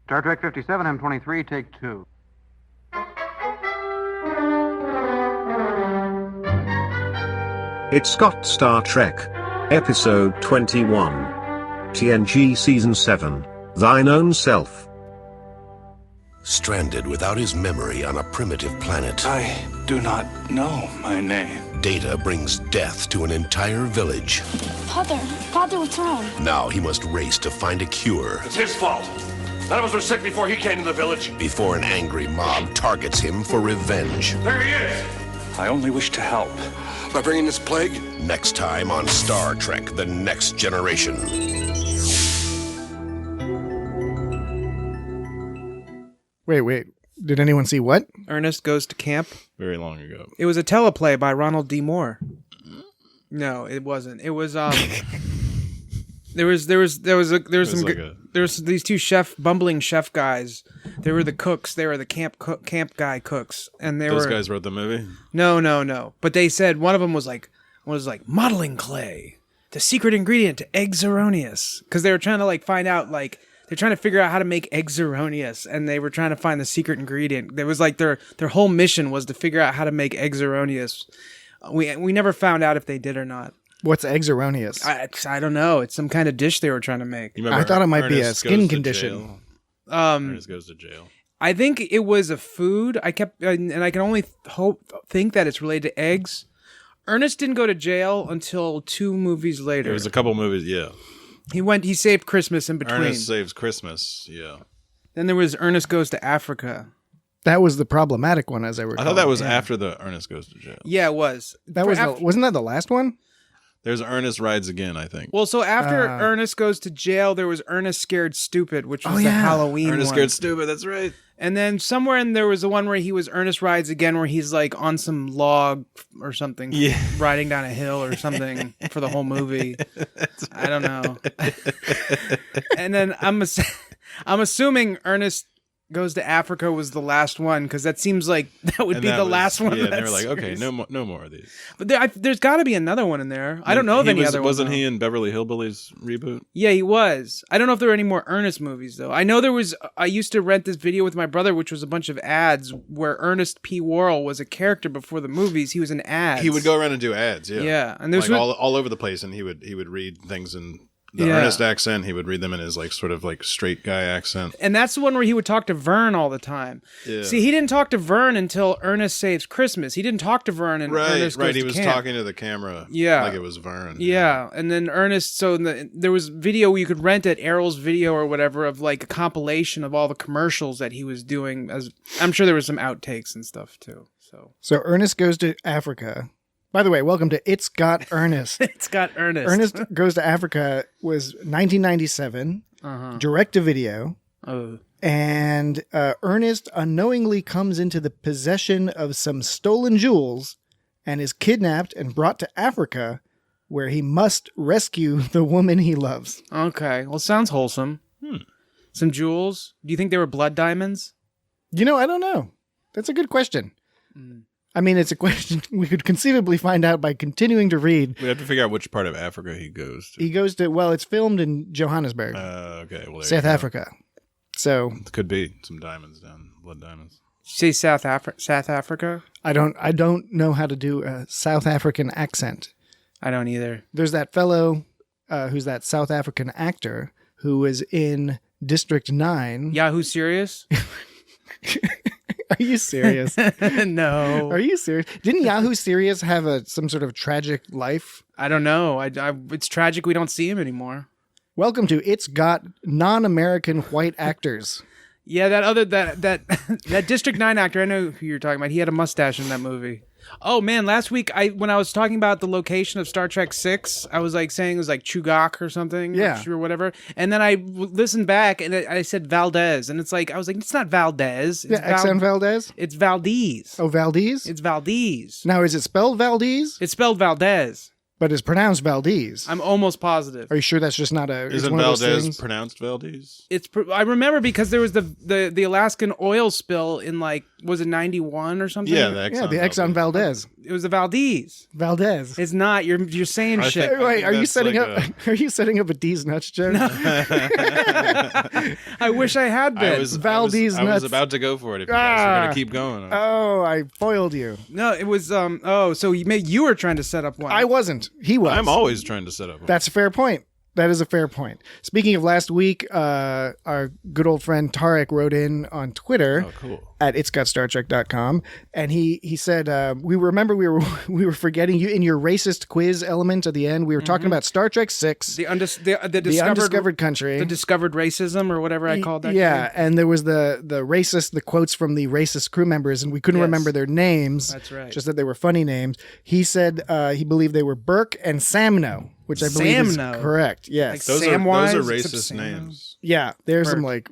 Star Trek 57, M23, take 2. It's got Star Trek. Episode 21. TNG Season 7. Thine Own Self. Stranded without his memory on a primitive planet, I do not know my name. Data brings death to an entire village. Father, what's wrong? Now he must race to find a cure It's his fault. None of us were sick before he came to the village. before an angry mob targets him for revenge. There he is. I only wish to help. By bringing this plague? Next time on Star Trek: The Next Generation. Wait. Did anyone see what? Ernest Goes to Camp. Very long ago. It was a teleplay by Ronald D. Moore. No, it wasn't. It was there was these two bumbling chef guys. They were the cooks. They were the camp guy cooks, and Those guys wrote the movie? No. But they said one of them was like modeling clay, the secret ingredient to eggs erroneous, because they were trying to find out they're trying to figure out how to make eggs erroneous, and they were trying to find the secret ingredient. There was their whole mission was to figure out how to make eggs erroneous. We never found out if they did or not. What's eggs erroneous? I don't know. It's some kind of dish they were trying to make. I thought it might be a skin condition. Ernest Goes to Jail. I think it was a food. I can only think that it's related to eggs. Ernest didn't go to jail until 2 movies later. There was a couple movies, yeah. He saved Christmas in between. Ernest Saves Christmas, yeah. Then there was Ernest Goes to Africa. That was the problematic one, as I recall. I thought that was after the Ernest Goes to Jail. Yeah, it was. Wasn't that the last one? There's Ernest Rides Again, I think. Well, so after Ernest Goes to Jail, there was Ernest Scared Stupid, which was the Halloween Ernest one. Scared Stupid, that's right. And then somewhere in there was the one where he was Ernest Rides Again, where he's on some log or something, riding down a hill or something for the whole movie. I don't know. And then I'm assuming Ernest Goes to Africa was the last one, because that seems like that would be the last one. Yeah, they were like, okay, no more of these. But there's got to be another one in there. I don't know of any other ones. Wasn't he in Beverly Hillbillies reboot? Yeah, he was. I don't know if there are any more Ernest movies, though. I know there was. I used to rent this video with my brother, which was a bunch of ads where Ernest P. Worrell was a character before the movies. He was in ads. He would go around and do ads, yeah. Yeah, and there's all over the place, and he would read things in the Ernest accent. He would read them in his sort of straight guy accent. And that's the one where he would talk to Vern all the time. Yeah. See, he didn't talk to Vern until Ernest Saves Christmas. He didn't talk to Vern in Ernest Goes to He was Camp. talking to the camera like it was Vern. Yeah, and then Ernest, there was video you could rent at Errol's Video or whatever of a compilation of all the commercials that he was doing. I'm sure there was some outtakes and stuff too. So Ernest Goes to Africa. By the way, welcome to It's Got Ernest. It's Got Ernest. Ernest Goes to Africa was 1997, direct-to-video, and Ernest unknowingly comes into the possession of some stolen jewels and is kidnapped and brought to Africa, where he must rescue the woman he loves. Okay, well, sounds wholesome. Some jewels. Do you think they were blood diamonds? I don't know. That's a good question. I mean, it's a question we could conceivably find out by continuing to read. We have to figure out which part of Africa he goes to. He goes to, it's filmed in Johannesburg. Okay. Well, South Africa. So. It could be some diamonds down, blood diamonds. Say South Africa? I don't know how to do a South African accent. I don't either. There's that fellow who's that South African actor who was in District 9. Yahoo Serious? Are you serious? No. Are you serious? Didn't Yahoo Serious have some sort of tragic life? I don't know. It's tragic we don't see him anymore. Welcome to It's Got Non-American White Actors. Yeah, that District 9 actor, I know who you're talking about. He had a mustache in that movie. Oh man, last week when I was talking about the location of Star Trek 6, I was saying it was Chugach or something, or whatever. And then I listened back and I said Valdez, and I was like, it's not Valdez. It's Exxon Valdez? It's Valdez. Oh, Valdez? It's Valdez. Now, is it spelled Valdez? It's spelled Valdez. But it's pronounced Valdez. I'm almost positive. Are you sure that's just not a... Isn't Valdez pronounced Valdez? I remember because there was the Alaskan oil spill in was it 91 or something? Yeah, the Exxon Valdez. It was the Valdez. Valdez. It's not. You're saying shit. Wait, are you setting up a D's nuts joke? No. I wish I had been. Valdez I was nuts. about to go for it. If you guys are going to keep going. Oh, I foiled you. No, it was so you were trying to set up one. I wasn't. He was. I'm always trying to set up. That's a fair point. That is a fair point. Speaking of last week, our good old friend Tarek wrote in on Twitter at itsgotstartrek.com, and he said, we were forgetting you in your racist quiz element at the end. We were talking about Star Trek 6, the undiscovered country, the discovered racism, or whatever I called that. Yeah, thing. and there was the quotes from the racist crew members, and we couldn't remember their names. That's right. Just that they were funny names. He said he believed they were Burke and Samno, which I believe is correct. Yes. Those are racist names. Yeah, there's some like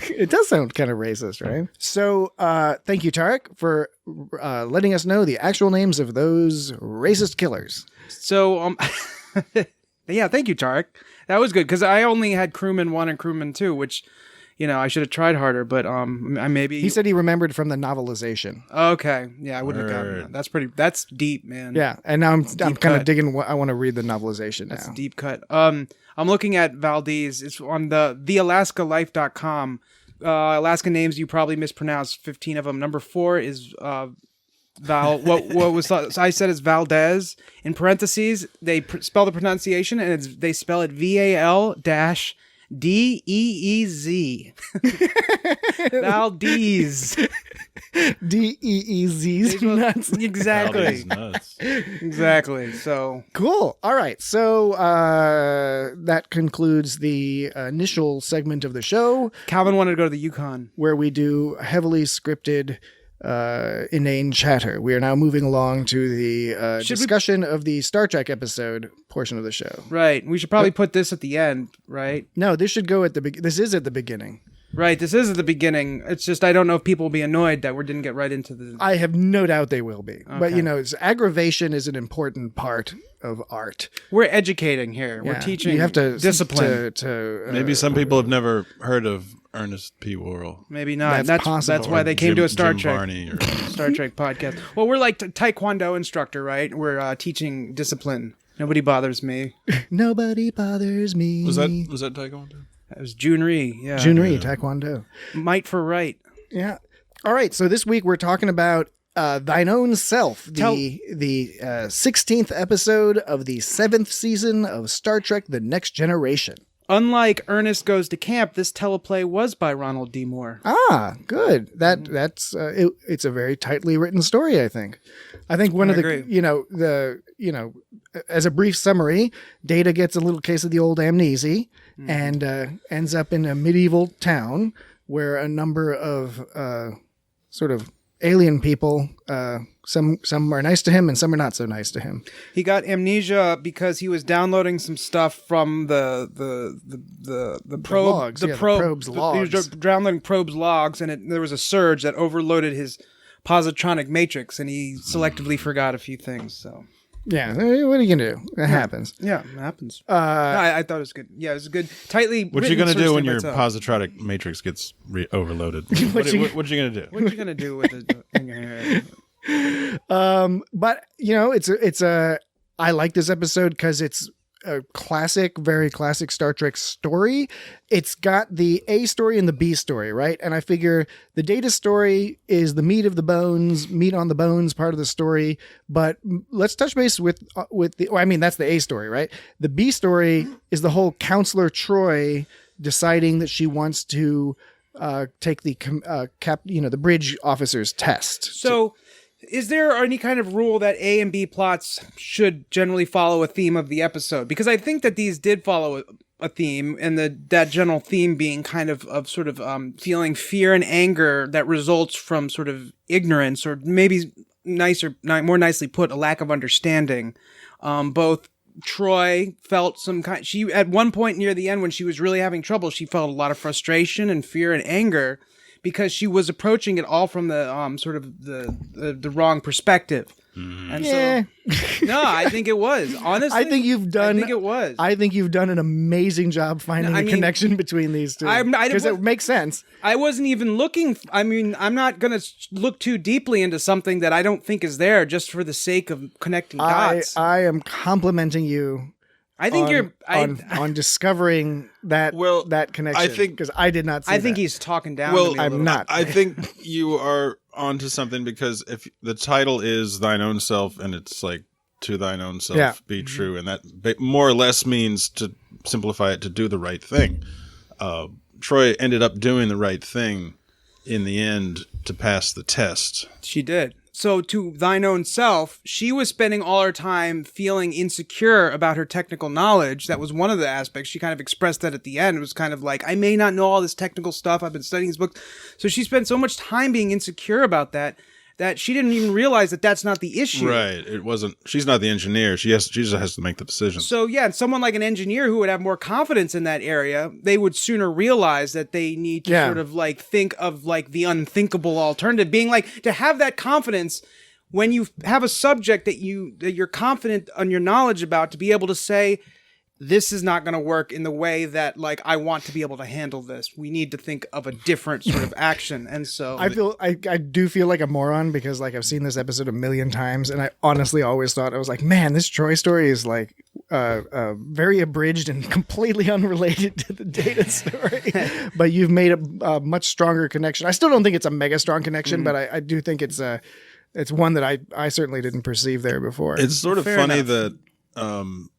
it does sound kind of racist, right? So thank you, Tarek, for letting us know the actual names of those racist killers. So yeah, thank you, Tarek. That was good because I only had Crewman 1 and Crewman 2, which I should have tried harder, but I maybe he said he remembered from the novelization. Okay, yeah, I wouldn't have gotten that. That's deep, man. Yeah, and now I'm kind of digging. I want to read the novelization now. That's a deep cut. I'm looking at Valdez. It's on thealaskalife.com. Alaska names you probably mispronounced 15 of them. Number 4 is Val. What was so I said it's Valdez. In parentheses, they spell the pronunciation, and they spell it VAL-DEEZ. Valdez. DEEZ nuts. Exactly. Nuts. Exactly. So cool. All right. So that concludes the initial segment of the show. Calvin wanted to go to the Yukon, where we do heavily scripted inane chatter. We are now moving along to the discussion of the Star Trek episode portion of the show. Right. We should probably put this at the end, right? No, this should go at the this is at the beginning. Right, this is at the beginning. It's just I don't know if people will be annoyed that we didn't get right into the... I have no doubt they will be. Okay. But, aggravation is an important part of art. We're educating here. Yeah. We're teaching you have to, discipline. Maybe some people have never heard of Ernest P. Worrell. Maybe not. That's possible. That's why they came to a Star Jim Trek Varney or... Star Trek podcast. Well, we're like Taekwondo instructor, right? We're teaching discipline. Nobody bothers me. Nobody bothers me. Was that Taekwondo? That was Junri, yeah. Junri, Taekwondo. Might for right. Yeah. All right, so this week we're talking about Thine Own Self, the 16th episode of the 7th season of Star Trek The Next Generation. Unlike Ernest Goes to Camp, this teleplay was by Ronald D. Moore. Ah, good. That's it's a very tightly written story, I think. I think one of the as a brief summary, Data gets a little case of the old amneezy and ends up in a medieval town where a number of sort of alien people, some are nice to him and some are not so nice to him. He got amnesia because he was downloading some stuff from the probe, logs, the probe's logs. He was downloading probe's logs, and there was a surge that overloaded his positronic matrix, and he selectively forgot a few things. So. Yeah, what are you gonna do? That happens. Yeah, it happens. I thought it was good. Yeah, it was good. Tightly. What you gonna do when your positronic matrix gets overloaded? What you gonna do? What you gonna do with it in your hair? But it's a. I like this episode because it's a classic, very classic Star Trek story. It's got the A story and the B story, right? And I figure the Data story is the meat on the bones part of the story. But let's touch base with that's the A story, right? The B story is the whole Counselor Troi deciding that she wants to take the the bridge officer's test. So. Is there any kind of rule that A and B plots should generally follow a theme of the episode? Because I think that these did follow a theme, and that general theme being kind of feeling fear and anger that results from sort of ignorance, or maybe more nicely put, a lack of understanding. Both Troi felt she at one point near the end when she was really having trouble, she felt a lot of frustration and fear and anger, because she was approaching it all from the sort of the wrong perspective. And so, no, I think it was. Honestly, I think it was. I think you've done an amazing job finding a connection between these two. Because it makes sense. I wasn't even looking. I'm not going to look too deeply into something that I don't think is there just for the sake of connecting dots. I am complimenting you I think on discovering that that connection. I think because I did not see I think that. he's talking down Well, to me a I'm little. not. I think you are onto something, because if the title is Thine Own Self, and it's like, to thine own self be true, and that more or less means, to simplify it, to do the right thing. Troi ended up doing the right thing in the end to pass the test. She did. So to thine own self, she was spending all her time feeling insecure about her technical knowledge. That was one of the aspects. She kind of expressed that at the end. It was kind of like, I may not know all this technical stuff. I've been studying these books. So she spent so much time being insecure about that she didn't even realize that that's not the issue. Right. It wasn't. She's not the engineer. She just has to make the decision. So yeah, someone like an engineer who would have more confidence in that area, they would sooner realize that they need to sort of like think of like the unthinkable alternative, being like, to have that confidence when you have a subject that you're confident on your knowledge about, to be able to say, this is not going to work in the way that, like, I want to be able to handle this. We need to think of a different sort of action. And so I do feel like a moron, because like I've seen this episode a million times, and I honestly always thought, I was like, man, this Troi story is like very abridged and completely unrelated to the Data story. But you've made a much stronger connection. I still don't think it's a mega strong connection, but I do think it's one that I certainly didn't perceive there before. It's sort of Fair funny enough. that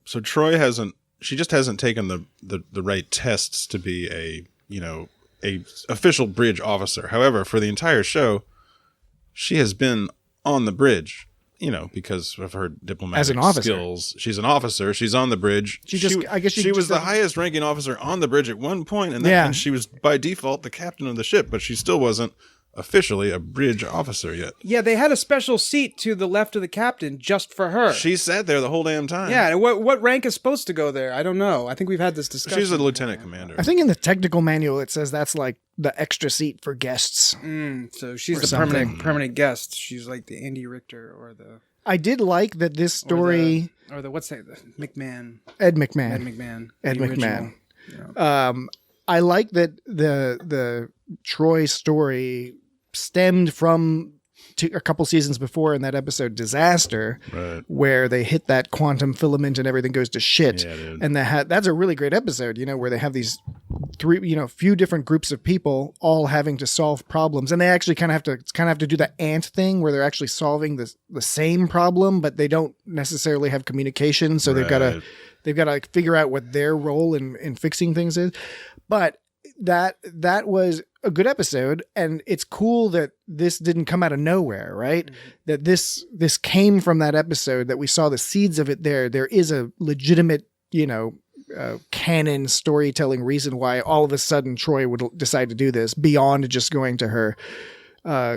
so Troi she just hasn't taken the right tests to be a official bridge officer. However, for the entire show, she has been on the bridge, because of her diplomatic As an officer. skills. She's an officer. She's on the bridge. She was the highest ranking officer on the bridge at one point, and she was by default the captain of the ship, but she still wasn't officially a bridge officer yet. yeah, they had a special seat to the left of the captain just for her. She sat there the whole damn time. Yeah, and what rank is supposed to go there? I don't know. I think we've had this discussion. She's a lieutenant commander. I think in the technical manual it says that's like the extra seat for guests. So she's Or the something. permanent guest. She's like the Andy Richter or the I did like that this story. or the what's that? McMahon. Ed McMahon. Ed McMahon. I like that the Troi story stemmed from a couple seasons before in that episode Disaster, Right. where they hit that quantum filament and everything goes to shit. Yeah, dude. And that's a really great episode, where they have these few different groups of people all having to solve problems, and they actually kind of have to do the ant thing where they're actually solving the same problem, but they don't necessarily have communication, so they've got to figure out what their role in fixing things is. But that was a good episode, and it's cool that this didn't come out of nowhere, right? Mm-hmm. That this came from that episode, that we saw the seeds of it there. There is a legitimate, canon storytelling reason why all of a sudden Troi would decide to do this beyond just going to her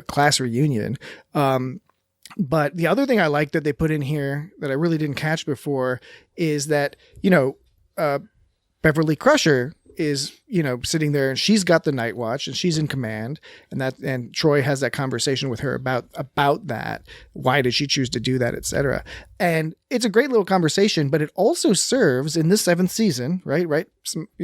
class reunion. But the other thing I like that they put in here that I really didn't catch before is that, Beverly Crusher is, sitting there, and she's got the night watch and she's in command, and Troi has that conversation with her about that. Why did she choose to do that, etc. And it's a great little conversation, but it also serves in this 7th season, right?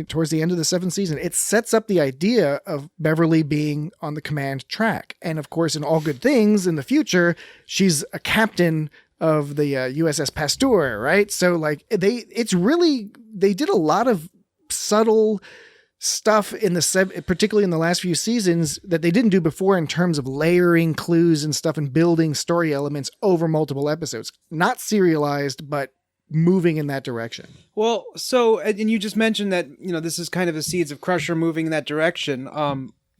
Towards the end of the 7th season, it sets up the idea of Beverly being on the command track. And of course, in All Good Things in the future, she's a captain of the USS Pasteur, right? So like they did a lot of subtle stuff particularly in the last few seasons that they didn't do before in terms of layering clues and stuff and building story elements over multiple episodes. Not serialized, but moving in that direction. Well, so, and you just mentioned that, this is kind of the seeds of Crusher moving in that direction.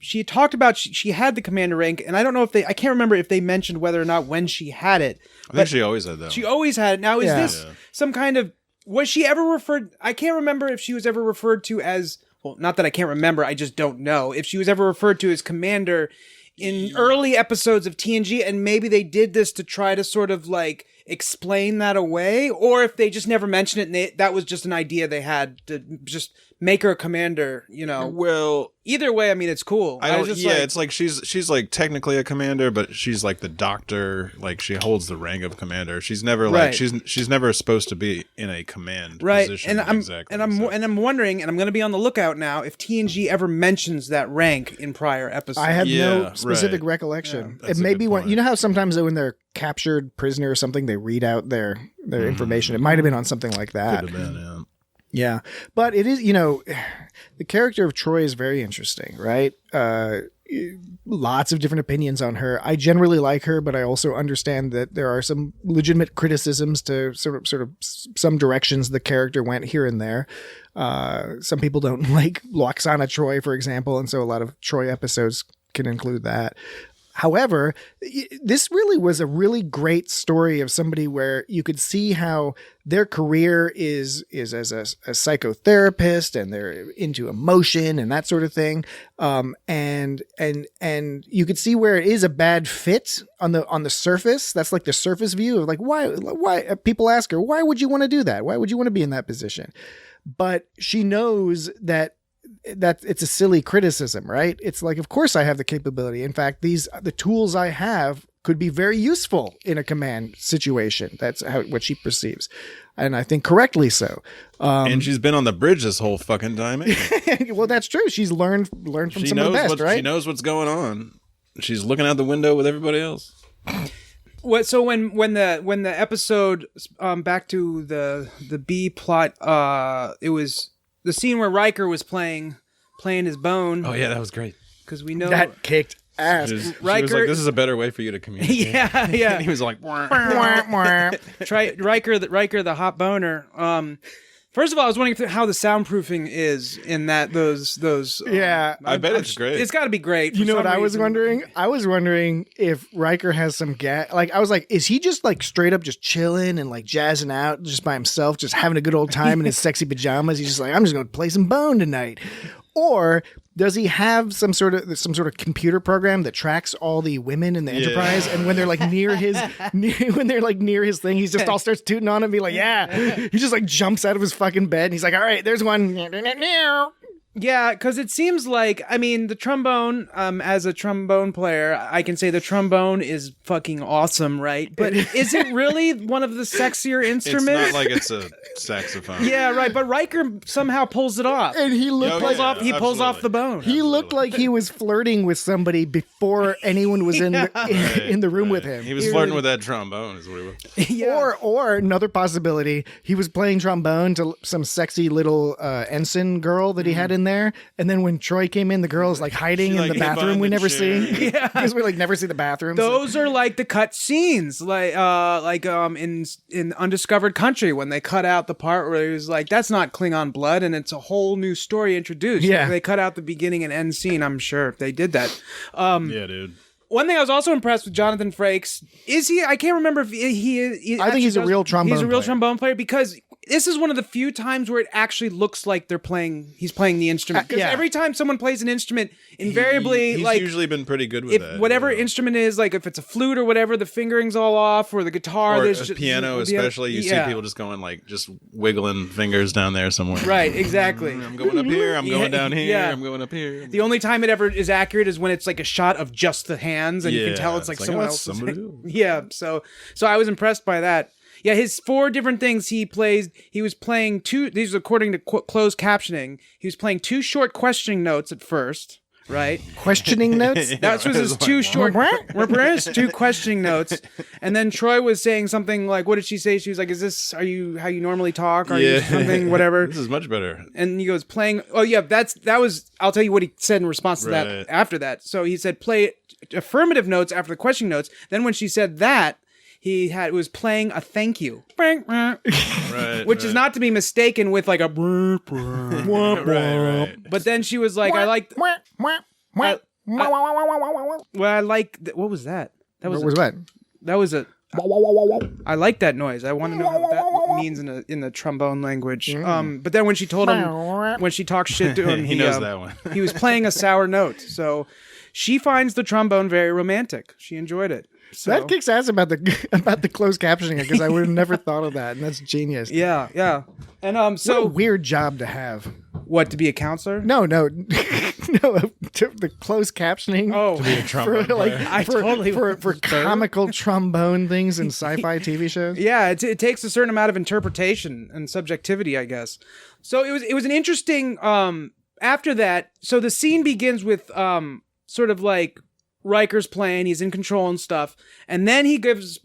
She talked about, she had the commander rank, and I don't know I can't remember if they mentioned whether or not when she had it. I think she always had that. She always had it. Now, is this some kind of, was she ever referred, I can't remember if she was ever referred to as, well, not that I can't remember, I just don't know, if she was ever referred to as commander in early episodes of TNG, and maybe they did this to try to sort of like explain that away, or if they just never mentioned it and that was just an idea they had to just make her a commander, Well, either way, I mean, it's cool. It's like she's like technically a commander, but she's like the doctor, like she holds the rank of commander. She's never like she's never supposed to be in a command position. And I'm wondering, and I'm going to be on the lookout now, if TNG ever mentions that rank in prior episodes. I have no specific recollection. Yeah, it may be one. You know how sometimes when they're captured prisoner or something, they read out their information. It might have been on something like that. Could have been, yeah. Yeah. But it is, the character of Troi is very interesting, right? Lots of different opinions on her. I generally like her, but I also understand that there are some legitimate criticisms to sort of some directions the character went here and there. Some people don't like Loxana Troi, for example, and so a lot of Troi episodes can include that. However, this really was a really great story of somebody where you could see how their career is as a psychotherapist, and they're into emotion and that sort of thing. And you could see where it is a bad fit on the surface. That's like the surface view of like, why people ask her, why would you want to do that? Why would you want to be in that position? But she knows that it's a silly criticism, right? It's like, of course I have the capability. In fact, the tools I have could be very useful in a command situation. That's what she perceives. And I think correctly so. And she's been on the bridge this whole fucking time. Well, that's true. She's learned from some of the best, right? She knows what's going on. She's looking out the window with everybody else. So when the episode back to the B plot, it was the scene where Riker was playing his bone. Oh yeah, that was great. Because we know that kicked ass. She was like, "This is a better way for you to communicate." Yeah. And he was like, Riker, the hot boner. First of all, I was wondering how the soundproofing is in those. Yeah, I bet it's great. It's got to be great. You know what I was wondering? I was wondering if Riker has some like I was like, is he just like straight up just chilling and like jazzing out just by himself, just having a good old time in his sexy pajamas? He's just like, I'm just going to play some bone tonight. Or does he have some sort of computer program that tracks all the women in the Enterprise, and when they're like near his thing, he's just all starts tooting on it and be like, yeah. He just like jumps out of his fucking bed and he's like, all right, there's one. Yeah, because it seems like, I mean, the trombone, as a trombone player, I can say the trombone is fucking awesome, right? But is it really one of the sexier instruments? It's not like it's a saxophone. Yeah, right. But Riker somehow pulls it off. And he pulls off the bone. He looked like he was flirting with somebody before anyone was in the room with him. He was flirting with that trombone, is what he was. Yeah. Or another possibility, he was playing trombone to some sexy little ensign girl that he had in there, and then when Troi came in, the girl is like hiding in the bathroom we never see. Yeah, because we like never see the bathroom. Those are like the cut scenes, like in Undiscovered Country, when they cut out the part where he was like, "That's not Klingon blood," and it's a whole new story introduced. Yeah, they cut out the beginning and end scene. I'm sure they did that. Yeah, dude. One thing I was also impressed with Jonathan Frakes is I can't remember if he I think he's a real trombone player. He's a real trombone player, because this is one of the few times where it actually looks like he's playing the instrument. Because every time someone plays an instrument, invariably, he's usually been pretty good with that. Whatever instrument is, like if it's a flute or whatever, the fingering's all off, or the guitar. Or a piano, especially, you see people just going like, just wiggling fingers down there somewhere. Right, exactly. I'm going up here, I'm going down here, I'm going up here. The only time it ever is accurate is when it's like a shot of just the hands, and you can tell it's like someone else. Yeah, so I was impressed by that. Yeah, his 4 different things he plays. He was playing 2. These are according to closed captioning. He was playing 2 short questioning notes at first, right? Questioning notes? That was his 2 short. 2 questioning notes, and then Troi was saying something like, "What did she say?" She was like, "Is this how you normally talk? Are you something whatever?" This is much better. And he goes, "Playing." Oh yeah, that was. I'll tell you what he said in response to that. After that, so he said, "Play affirmative notes after the questioning notes." Then when she said that, was playing a thank you, which is not to be mistaken with like a. Right. But then she was like, "I like." Well, I like. What was that? What was that? That was a. I like that noise. I want to know what that means in the trombone language. But then when she told him, when she talked shit to him, he knows that one. He was playing a sour note. So she finds the trombone very romantic. She enjoyed it. So. That kicks ass about the closed captioning, because I would have never thought of that, and that's genius. Yeah. And so what a weird job to have. What, to be a counselor? No, the closed captioning. Oh, to be a trombone for comical trombone things in sci-fi TV shows. Yeah, it takes a certain amount of interpretation and subjectivity, I guess. So it was an interesting. After that, so the scene begins with sort of like Riker's plane. He's in control and stuff. And then he gives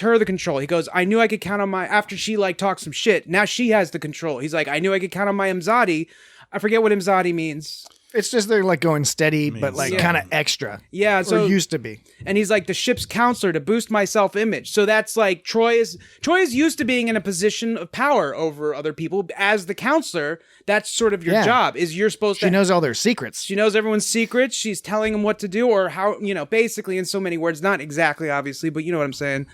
her the control. He goes, I knew I could count on my, after she like talks some shit, now she has the control. He's like, I knew I could count on my Imzadi. I forget what Imzadi means. It's just they're like going steady, but like kind of extra. Yeah, so or used to be. And he's like the ship's counselor to boost my self-image. So that's like Troi is used to being in a position of power over other people as the counselor. That's sort of your job. Is you're supposed to. She knows all their secrets. She knows everyone's secrets. She's telling them what to do or how, basically in so many words, not exactly obviously, but you know what I'm saying.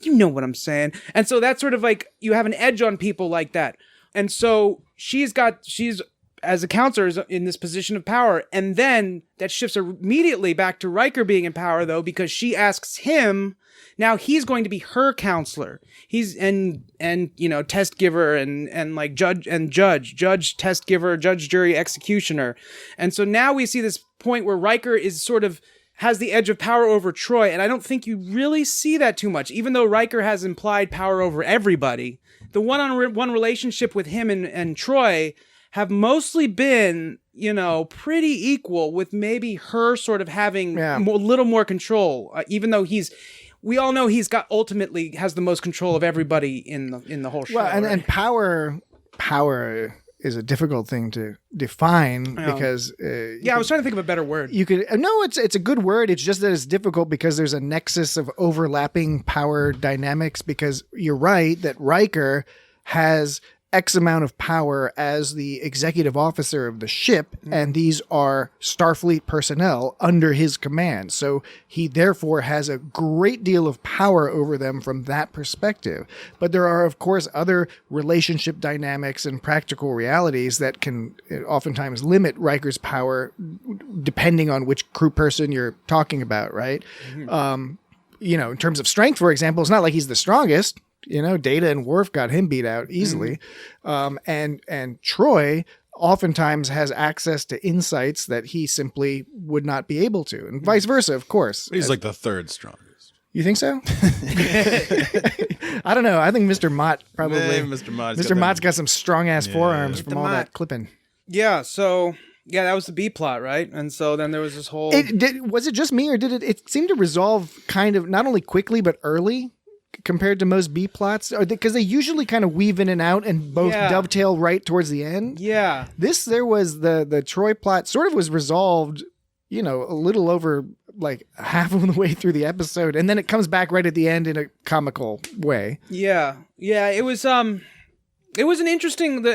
You know what I'm saying. And so that's sort of like you have an edge on people like that. And so she's as a counselor is in this position of power. And then that shifts immediately back to Riker being in power though, because she asks him, now he's going to be her counselor. He's and test giver and like judge, test giver, judge, jury, executioner. And so now we see this point where Riker is sort of has the edge of power over Troi. And I don't think you really see that too much, even though Riker has implied power over everybody. The one-on-one relationship with him and Troi have mostly been, pretty equal, with maybe her sort of having a little more control, even though we all know he's ultimately has the most control of everybody in the whole show. Well, and power is a difficult thing to define because I was trying to think of a better word. You could it's a good word. It's just that it's difficult because there's a nexus of overlapping power dynamics. Because you're right that Riker has X amount of power as the executive officer of the ship, and these are Starfleet personnel under his command. So he therefore has a great deal of power over them from that perspective. But there are, of course, other relationship dynamics and practical realities that can oftentimes limit Riker's power depending on which crew person you're talking about, right? In terms of strength, for example, it's not like he's the strongest. Data and Worf got him beat out easily. And Troi oftentimes has access to insights that he simply would not be able to, and vice versa, of course. He's like the third strongest. You think so? I don't know. I think Mr. Mott probably. Mr. Mott's got some strong ass forearms from all that clipping. Yeah. So that was the B plot, right? And so then there was this whole. Was it just me, or did it seemed to resolve kind of not only quickly but early? Compared to most B plots, because they usually kind of weave in and out and both dovetail right towards the end. Yeah. There was the Troi plot sort of was resolved, a little over like half of the way through the episode, and then it comes back right at the end in a comical way. Yeah. Yeah. It was the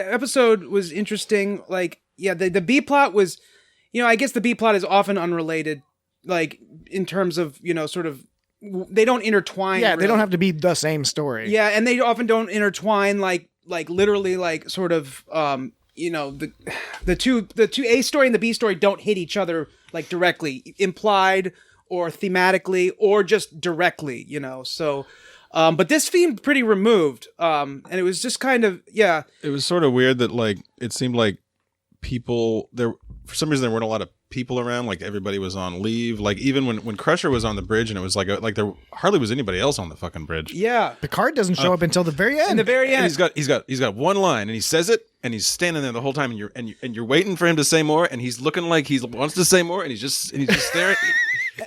episode was interesting. Like, the B plot was, I guess the B plot is often unrelated, like in terms of, sort of, they don't intertwine. Yeah, they don't have to be the same story. Yeah, and they often don't intertwine like literally like sort of the two A story and the B story don't hit each other like directly, implied or thematically or just directly, So but this seemed pretty removed. And it was just kind of It was sort of weird that like it seemed like people there for some reason there weren't a lot of people around, like everybody was on leave, like even when Crusher was on the bridge and it was like there hardly was anybody else on the fucking bridge. Picard doesn't show up until the very end. In the very end, he's got one line and he says it and he's standing there the whole time and you're waiting for him to say more and he's looking like he wants to say more and he's just staring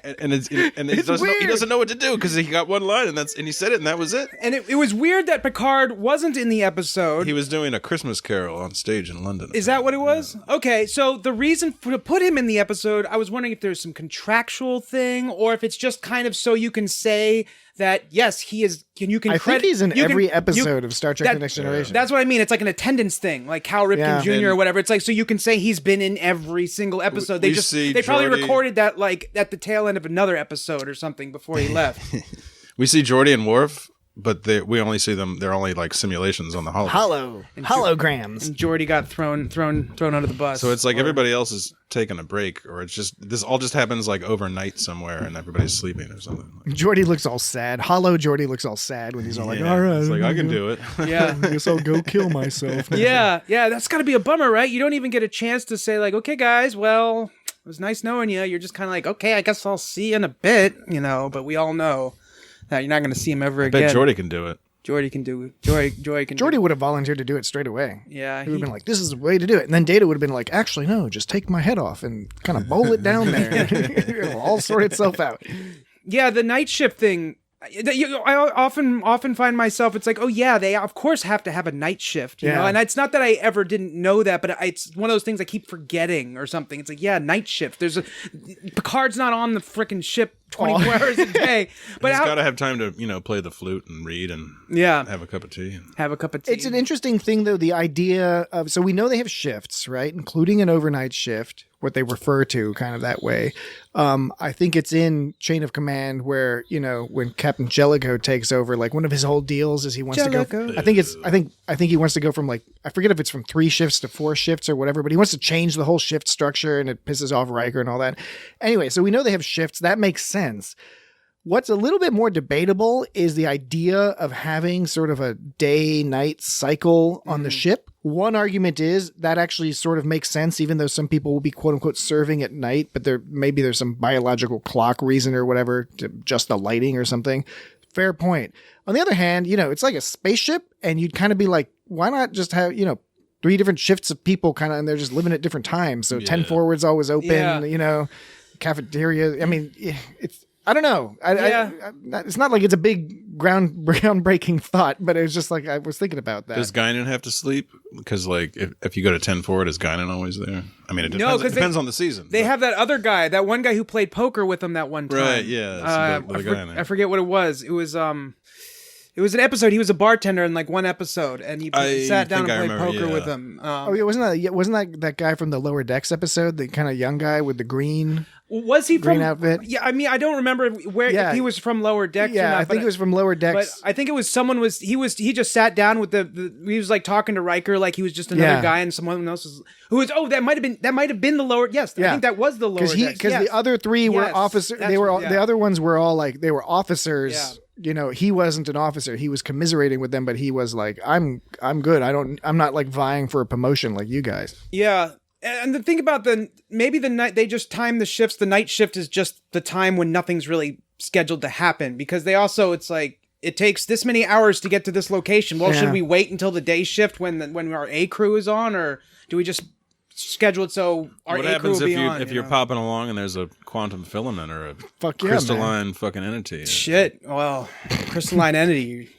and he doesn't know what to do because he got one line and he said it and that was it. And it was weird that Picard wasn't in the episode. He was doing a Christmas Carol on stage in London. Is that what it was? Yeah. Okay, so the reason to put him in the episode, I was wondering if there's some contractual thing or if it's just kind of so you can say that yes, he is. I think he's in every episode of Star Trek: The Next Generation. That's what I mean. It's like an attendance thing, like Cal Ripken Jr. or whatever. It's like so you can say he's been in every single episode. They probably recorded that like at the tail end of another episode or something before he left. We see Geordi and Worf, but we only see them. They're only like simulations on the holograms. And Geordi got thrown under the bus. So it's like everybody else is taking a break, or it's just this all just happens like overnight somewhere, and everybody's sleeping or something. Geordi looks all sad. Geordi looks all sad when he's all like, "All right, it's like I can do it." Yeah, I guess I'll go kill myself. Yeah, that's got to be a bummer, right? You don't even get a chance to say like, "Okay, guys, well, it was nice knowing you." You're just kind of like, "Okay, I guess I'll see you in a bit," But we all know that you're not going to see him ever again. I bet Geordi can do it. Jordy can do it. Jordy would have volunteered to do it straight away. Yeah. He would have been like, this is the way to do it. And then Data would have been like, actually, no, just take my head off and kind of bowl it down there. It'll all sort itself out. Yeah, the night shift thing. I often find myself, it's like, oh yeah, they of course have to have a night shift, you know? And it's not that I ever didn't know that, but it's one of those things I keep forgetting or something. It's like, yeah, night shift. Picard's not on the freaking ship 24 hours a day. But he's got to have time to, play the flute and read and have a cup of tea. It's an interesting thing, though, the idea of, so we know they have shifts, right? Including an overnight shift, what they refer to kind of that way. I think it's in Chain of Command where, when Captain Jellicoe takes over, like one of his whole deals is he wants to go, I think he wants to go from I forget if it's from 3 shifts to 4 shifts or whatever, but he wants to change the whole shift structure and it pisses off Riker and all that. Anyway, so we know they have shifts. That makes sense. What's a little bit more debatable is the idea of having sort of a day-night cycle on the ship. One argument is that actually sort of makes sense, even though some people will be quote-unquote serving at night, but maybe there's some biological clock reason or whatever, to just the lighting or something. Fair point. On the other hand, it's like a spaceship, and you'd kind of be like, why not just have, 3 different shifts of people kind of, and they're just living at different times. So 10 forward's always open, cafeteria. I mean, I don't know. It's not like it's a big groundbreaking thought, but it was just like I was thinking about that. Does Guinan have to sleep? Because if you go to 10 forward, is Guinan always there? I mean, it depends on the season. They have that other guy, that one guy who played poker with them that one time. Right? Yeah. I forget what it was. It was an episode. He was a bartender in one episode, and he sat down and played poker with them. Wasn't that guy from the Lower Decks episode, the kind of young guy with the green? Was he green from outfit? Yeah, I mean, I don't remember if he was from Lower Decks. Yeah, or not, I think it was from Lower Decks. But I think it was he just sat down with he was talking to Riker like he was just another guy, and someone else that might have been the Lower. Yes, I think that was the Lower Decks. Because the other 3 were officers. They were all, the other ones were all they were officers. Yeah. He wasn't an officer. He was commiserating with them, but he was like, I'm good. I'm not vying for a promotion like you guys. Yeah. And the thing about maybe the night, they just time the shifts. The night shift is just the time when nothing's really scheduled to happen, because they also, it's like, it takes this many hours to get to this location. Well, should we wait until the day shift when our A crew is on, or do we just schedule it so our A crew will be on? If you're popping along and there's a quantum filament or a crystalline fucking entity? Shit. Well, crystalline entity.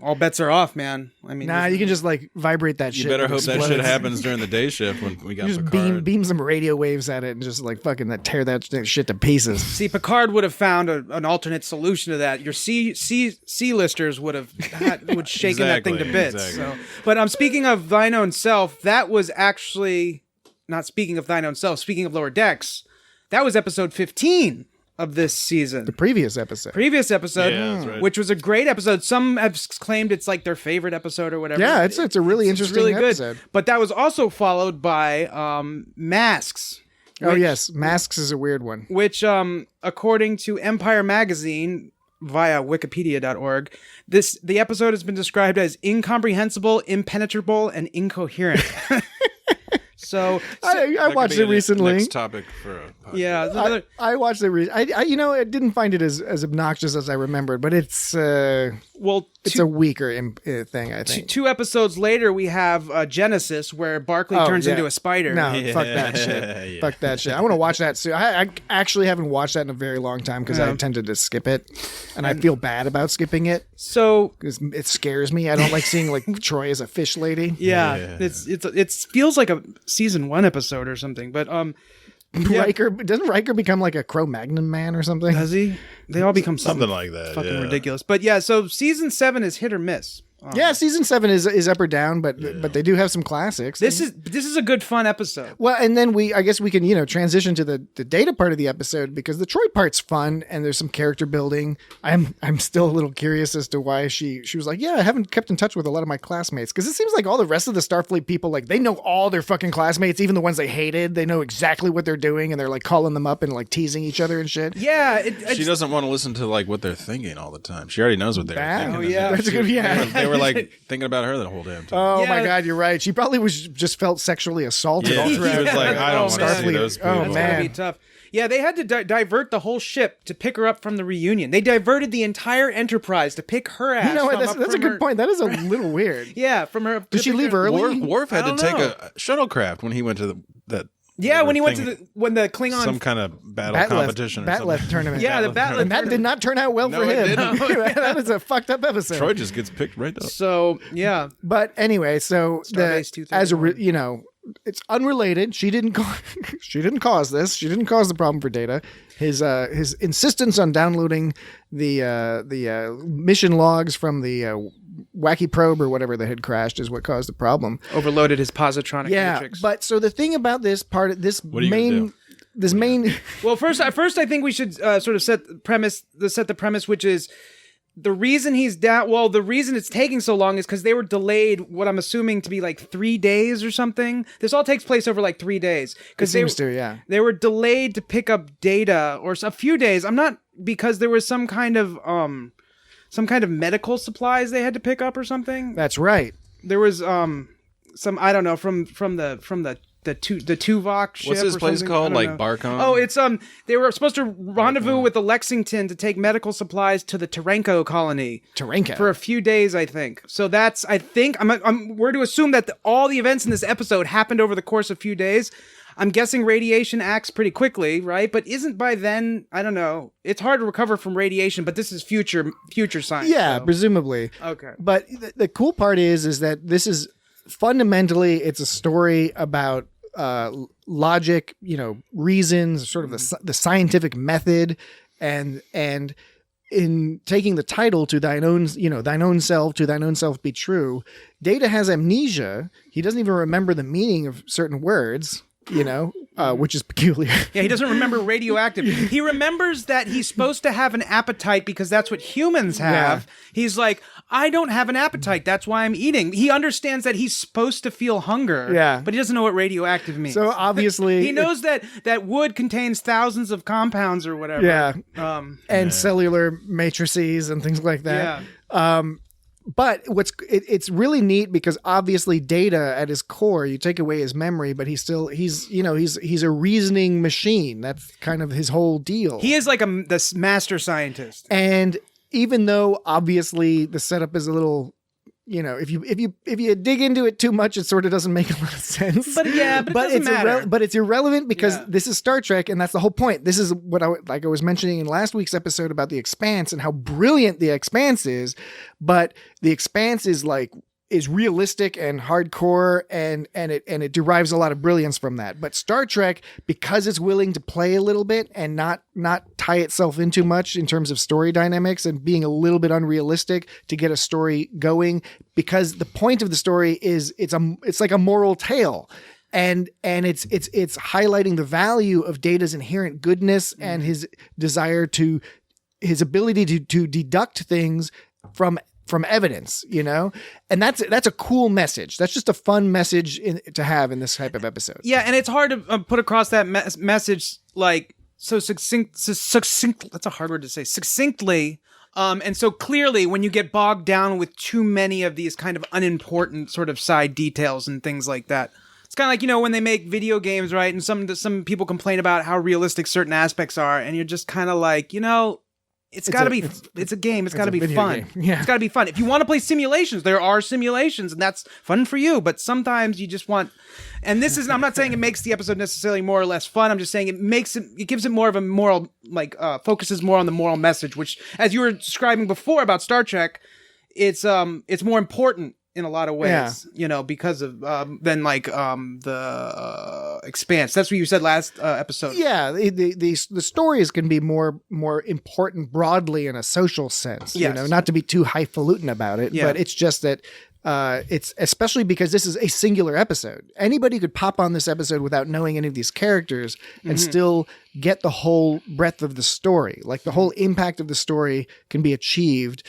All bets are off, man. I mean, you can just vibrate that shit. You better hope that shit happens during the day shift when we got just Picard. beam some radio waves at it and just fucking tear that shit to pieces. See, Picard would have found an alternate solution to that. Your C-listers would shaken that thing to bits. Exactly. So, but speaking of Thine Own Self, that was actually not speaking of Thine Own Self. Speaking of Lower Decks, that was episode 15. Of this season. The previous episode. Which was a great episode. Some have claimed it's their favorite episode or whatever. Yeah, it's a really interesting episode. Good. But that was also followed by Masks. Yes. Masks is a weird one. Which, according to Empire Magazine, via wikipedia.org, the episode has been described as incomprehensible, impenetrable, and incoherent. So I watched it recently. Next topic for a podcast. Yeah, I watched it. I didn't find it as obnoxious as I remembered, but it's it's a weaker thing. I think 2 episodes later we have Genesis, where Barclay turns into a spider. No, fuck that shit. Fuck that shit. I want to watch that soon. I actually haven't watched that in a very long time because I tended to skip it, and I feel bad about skipping it. So because it scares me. I don't like seeing Troi as a fish lady. Yeah. It feels like a season 1 episode or something, but doesn't Riker become a Cro-Magnon man or something? Does he? They all become something like that. Fucking ridiculous. But so season 7 is hit or miss. Season 7 is up or down, but they do have some classics. This is a good fun episode. Well, and then I guess we can transition to the Data part of the episode, because the Troi part's fun and there's some character building. I'm still a little curious as to why she was like, I haven't kept in touch with a lot of my classmates, because it seems like all the rest of the Starfleet people, they know all their fucking classmates, even the ones they hated. They know exactly what they're doing, and they're calling them up and teasing each other and shit. Yeah, she doesn't want to listen to what they're thinking all the time. She already knows what they're thinking. Oh yeah, that's good. Yeah, they were like thinking about her the whole damn time. Oh Yeah. my God, you're right. She probably just felt sexually assaulted all She throughout. was like, I don't want to see Starfleet. those people. Oh, That's man. gonna be tough. Yeah, they had to divert the whole ship to pick her up from the reunion. They diverted the entire Enterprise to pick her ass. You know what? from That's up a from good her- point. That is a little weird. Yeah, from her. Did she leave early? Worf had I to don't take know. a shuttlecraft when he went to that. Yeah, when he went to thing- when the Klingon. some kind of battle competition or something. Batleth tournament. Yeah, the Batleth And that did not turn out well No, for it him. didn't. That is a fucked up episode. Troy just gets picked right up. So yeah, But anyway, so Starbase 231. it's unrelated. She didn't she didn't cause this. She didn't cause the problem for Data. His insistence on downloading the mission logs from the wacky probe or whatever that had crashed is what caused the problem. overloaded his positronic Yeah, matrix. but so the thing about this part, are you gonna main, do? this main, Well, first, I think we should sort of set the premise, which is the reason he's down. Well, the reason it's taking so long is because they were delayed. What I'm assuming to be like 3 days or something. This all takes place over like 3 days. it seems to, yeah. They were delayed to pick up Data, or a few days. I'm not, because there was some kind of medical supplies they had to pick up or something. That's right. There was some, I don't know, from the Tuvok ship. What's this or place something? called? I don't Like know. Barcon? Oh, it's they were supposed to rendezvous with the Lexington to take medical supplies to the Tarenko colony Tarenko. for a few days, I think. So that's, I think we're to assume that all the events in this episode happened over the course of a few days. I'm guessing radiation acts pretty quickly, right? But isn't by then, I don't know. It's hard to recover from radiation, but this is future science. Yeah, so. presumably. Okay. But the cool part is that this is fundamentally, it's a story about logic, reasons, sort of the scientific method, and in taking the title to thine own self be true. Data has amnesia. He doesn't even remember the meaning of certain words. Which is peculiar. Yeah, he doesn't remember radioactive. He remembers that he's supposed to have an appetite because that's what humans have. Yeah. He's like, I don't have an appetite. That's why I'm eating. He understands that he's supposed to feel hunger. Yeah. But he doesn't know what radioactive means. So obviously, he knows that wood contains thousands of compounds or whatever. Yeah. And cellular matrices and things like that. Yeah. But it's really neat because obviously Data at his core, you take away his memory, but he's a reasoning machine. That's kind of his whole deal. He is like the master scientist. And even though obviously the setup is a little, if you dig into it too much, it sort of doesn't make a lot of sense. But it doesn't matter. But it's irrelevant because Yeah. this is Star Trek, and that's the whole point. This is what I was mentioning in last week's episode about the Expanse and how brilliant the Expanse is. But the Expanse is realistic and hardcore, and it derives a lot of brilliance from that. But Star Trek, because it's willing to play a little bit and not tie itself in too much in terms of story dynamics and being a little bit unrealistic to get a story going, because the point of the story is it's like a moral tale. And it's highlighting the value of Data's inherent goodness and his ability to deduct things from evidence, and that's a cool message. That's just a fun message to have in this type of episode. Yeah, and it's hard to put across that message like so succinct. That's a hard word to say. Succinctly, and so clearly, when you get bogged down with too many of these kind of unimportant sort of side details and things like that. It's kind of like when they make video games, right? And some people complain about how realistic certain aspects are, and you're just kind of like, it's got to be. It's a game. It's got to be fun. Yeah. It's got to be fun. If you want to play simulations, there are simulations, and that's fun for you. But sometimes you just want. And this is. I'm not saying it makes the episode necessarily more or less fun. I'm just saying it gives it more of a moral, focuses more on the moral message, which, as you were describing before about Star Trek, it's more important in a lot of ways, because of than the Expanse. That's what you said last episode. Yeah, the stories can be more important broadly in a social sense. Yes. Not to be too highfalutin about it, Yeah. but it's just that it's especially because this is a singular episode. Anybody could pop on this episode without knowing any of these characters and still get the whole breadth of the story. Like the whole impact of the story can be achieved,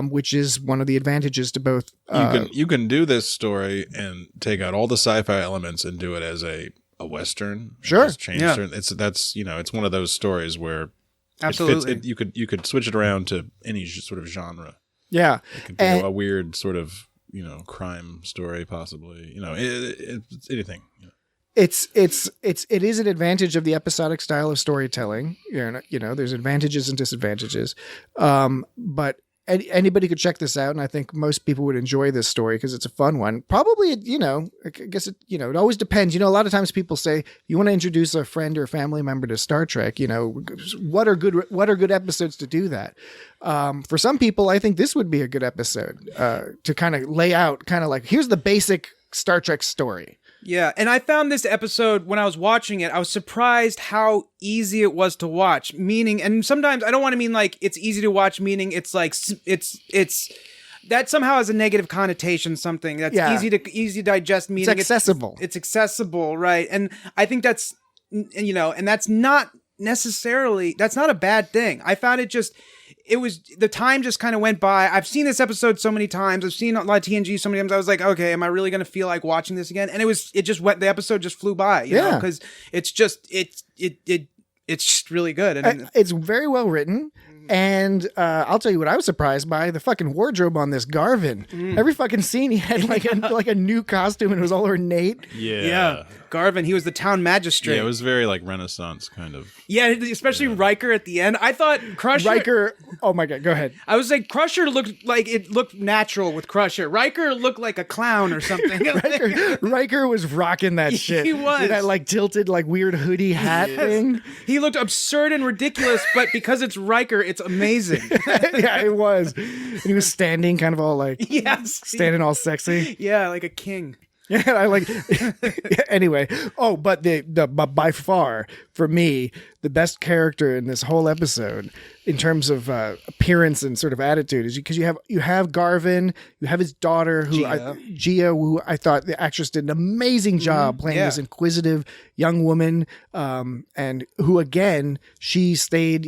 which is one of the advantages to both. You can do this story and take out all the sci-fi elements and do it as a Western. Sure. Just change Yeah. certain, it's one of those stories where Absolutely. it fits, you could switch it around to any sort of genre. Yeah. It could be a weird sort of, crime story, possibly. It's anything. It is an advantage of the episodic style of storytelling. There's advantages and disadvantages. But anybody could check this out, and I think most people would enjoy this story because it's a fun one. Probably, I guess it always depends. A lot of times people say you want to introduce a friend or a family member to Star Trek. What are good episodes to do that? For some people, I think this would be a good episode to kind of lay out, kind of like, here's the basic Star Trek story. Yeah, and I found this episode, when I was watching it, I was surprised how easy it was to watch. Meaning, and sometimes I don't want to mean like it's easy to watch, meaning it's like it's that somehow has a negative connotation. Something that's easy to digest. Meaning it's accessible. It's accessible, right? And I think that's and that's not necessarily that's not a bad thing. I found it was the time just kind of went by. I've seen this episode so many times. I've seen a lot of TNG so many times. I was like, okay, am I really going to feel like watching this again? And the episode just flew by, you know, because it's just really good. And it's very well written. And I'll tell you what I was surprised by, the fucking wardrobe on this Garvin. Every fucking scene he had like a new costume and it was all ornate. Yeah. Garvin, he was the town magistrate. Yeah, it was very like Renaissance kind of. Yeah, especially Riker at the end. I thought Riker, oh my God, go ahead. I was like, Crusher looked natural with Crusher. Riker looked like a clown or something. Riker was rocking that shit. He was. With that like tilted like weird hoodie hat thing. He looked absurd and ridiculous, but because it's Riker, it's amazing. Yeah, it was. And he was standing kind of all like, standing all sexy. Yeah, like a king. Yeah, I like. Anyway, but but by far for me the best character in this whole episode in terms of appearance and sort of attitude is because you have Garvin, you have his daughter Gia, who I thought the actress did an amazing job playing this inquisitive young woman, and who again she stayed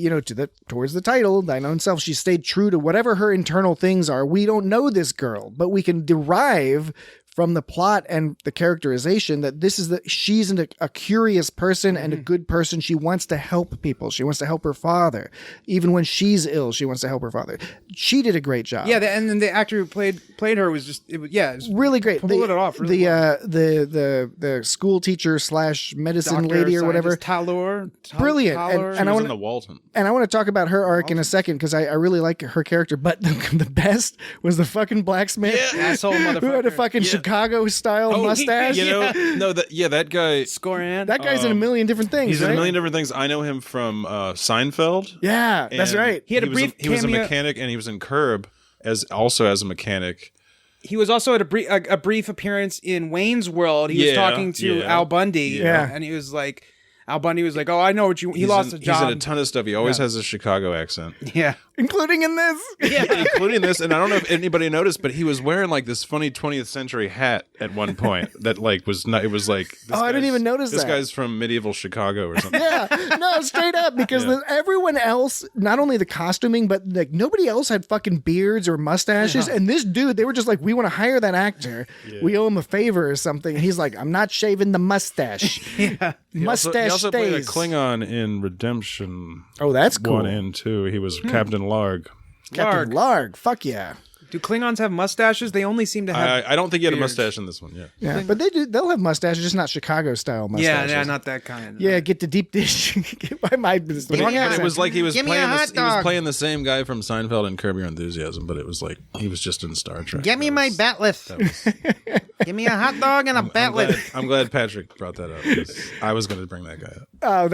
towards the title, Thine Own Self. She stayed true to whatever her internal things are. We don't know this girl, but we can derive from the plot and the characterization that she's a curious person and a good person. She wants to help people. She wants to help her father. Even when she's ill, she wants to help her father. She did a great job. Yeah, and then the actor who played her was it was really great. Pulled it off. Really the school teacher / medicine lady or whatever. Talor. Brilliant. And I was in the Walton. And I want to talk about her arc in a second because I really like her character. But the best was the fucking blacksmith. Asshole motherfucker. Who had a fucking Chicago style mustache. That guy. Scoran. That guy's in a million different things. He's in a million different things. I know him from Seinfeld. Yeah, that's right. He had a brief He was a mechanic, and he was in Curb as a mechanic. He was also at a brief appearance in Wayne's World. He was talking to Al Bundy. And he was like, Al Bundy was like, "Oh, I know what you." He lost a job. He's in a ton of stuff. He always has a Chicago accent. Yeah, including in this. Yeah, including this. And I don't know if anybody noticed, but he was wearing like this funny 20th century hat at one point that like was not. It was like, I didn't even notice this that. guy's from medieval Chicago or something. Yeah, no, straight up, because everyone else, not only the costuming, but like nobody else had fucking beards or mustaches. And this dude, they were just like, we want to hire that actor. We owe him a favor or something. And he's like, I'm not shaving the mustache. Mustache he also stays. played a Klingon in Redemption. Oh, that's cool. 1 and 2. He was Captain Larg. Captain Larg. Fuck yeah. Do Klingons have mustaches? They only seem to have. I don't think he had a mustache in this one. Yeah, but they do. They'll have mustaches, just not Chicago style mustaches. Yeah, not that kind. Yeah, get the deep dish. But it was like he was playing the same guy from Seinfeld and Curb Your Enthusiasm, but it was like he was just in Star Trek. Give me my batleth. Give me a hot dog and a batleth. I'm glad Patrick brought that up. I was going to bring that guy up. Oh,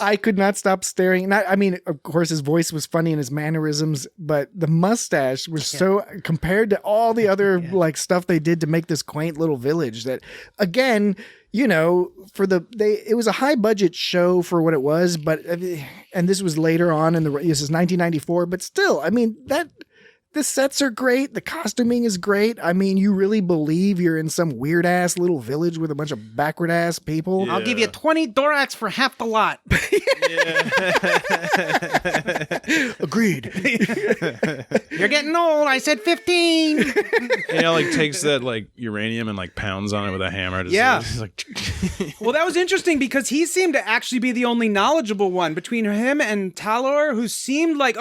I could not stop staring. Of course, his voice was funny and his mannerisms, but the mustache was so compared to all the other like stuff they did to make this quaint little village that, again, it was a high budget show for what it was, but and this was later on this is 1994, but still, the sets are great. The costuming is great. You really believe you're in some weird ass little village with a bunch of backward ass people. Yeah. I'll give you 20 Dorax for half the lot. Agreed. You're getting old. I said 15. Takes that like uranium and like pounds on it with a hammer. Just like. Well, that was interesting because he seemed to actually be the only knowledgeable one between him and Talor, who seemed like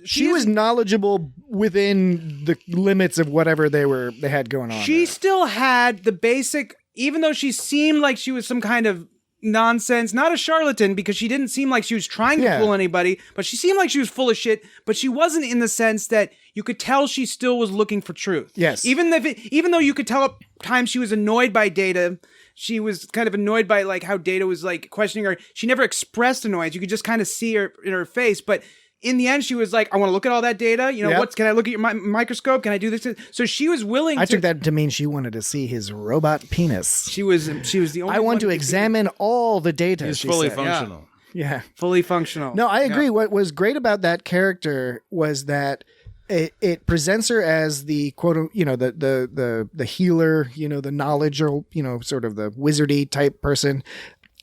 she was knowledgeable with within the limits of whatever they had going on. She still had the basic, even though she seemed like she was some kind of nonsense, not a charlatan, because she didn't seem like she was trying to fool anybody, but she seemed like she was full of shit, but she wasn't, in the sense that you could tell she still was looking for truth. Yes. Even though you could tell at times she was annoyed by Data, she was kind of annoyed by like how Data was like questioning her. She never expressed annoyance. You could just kind of see her in her face, but in the end, she was like, I want to look at all that data. You know, what can I look at your microscope? Can I do this? So she was willing I took that to mean she wanted to see his robot penis. She was the only I want one to examine all the data. He's fully functional. Yeah. Fully functional. No, I agree. What was great about that character was that it presents her as the quote, the healer, the knowledge, or, sort of the wizardy type person.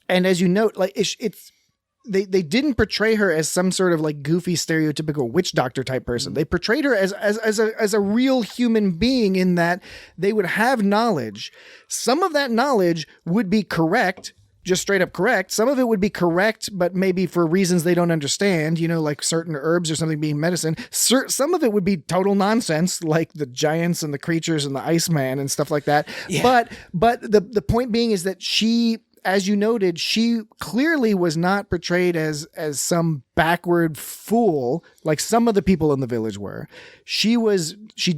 And as you note, like it's they didn't portray her as some sort of like goofy, stereotypical witch doctor type person. They portrayed her as a real human being, in that they would have knowledge. Some of that knowledge would be correct, just straight up correct. Some of it would be correct, but maybe for reasons they don't understand, like certain herbs or something being medicine. Some of it would be total nonsense, like the giants and the creatures and the Iceman and stuff like that. Yeah. But the point being is that she, as you noted, she clearly was not portrayed as some backward fool like some of the people in the village were. She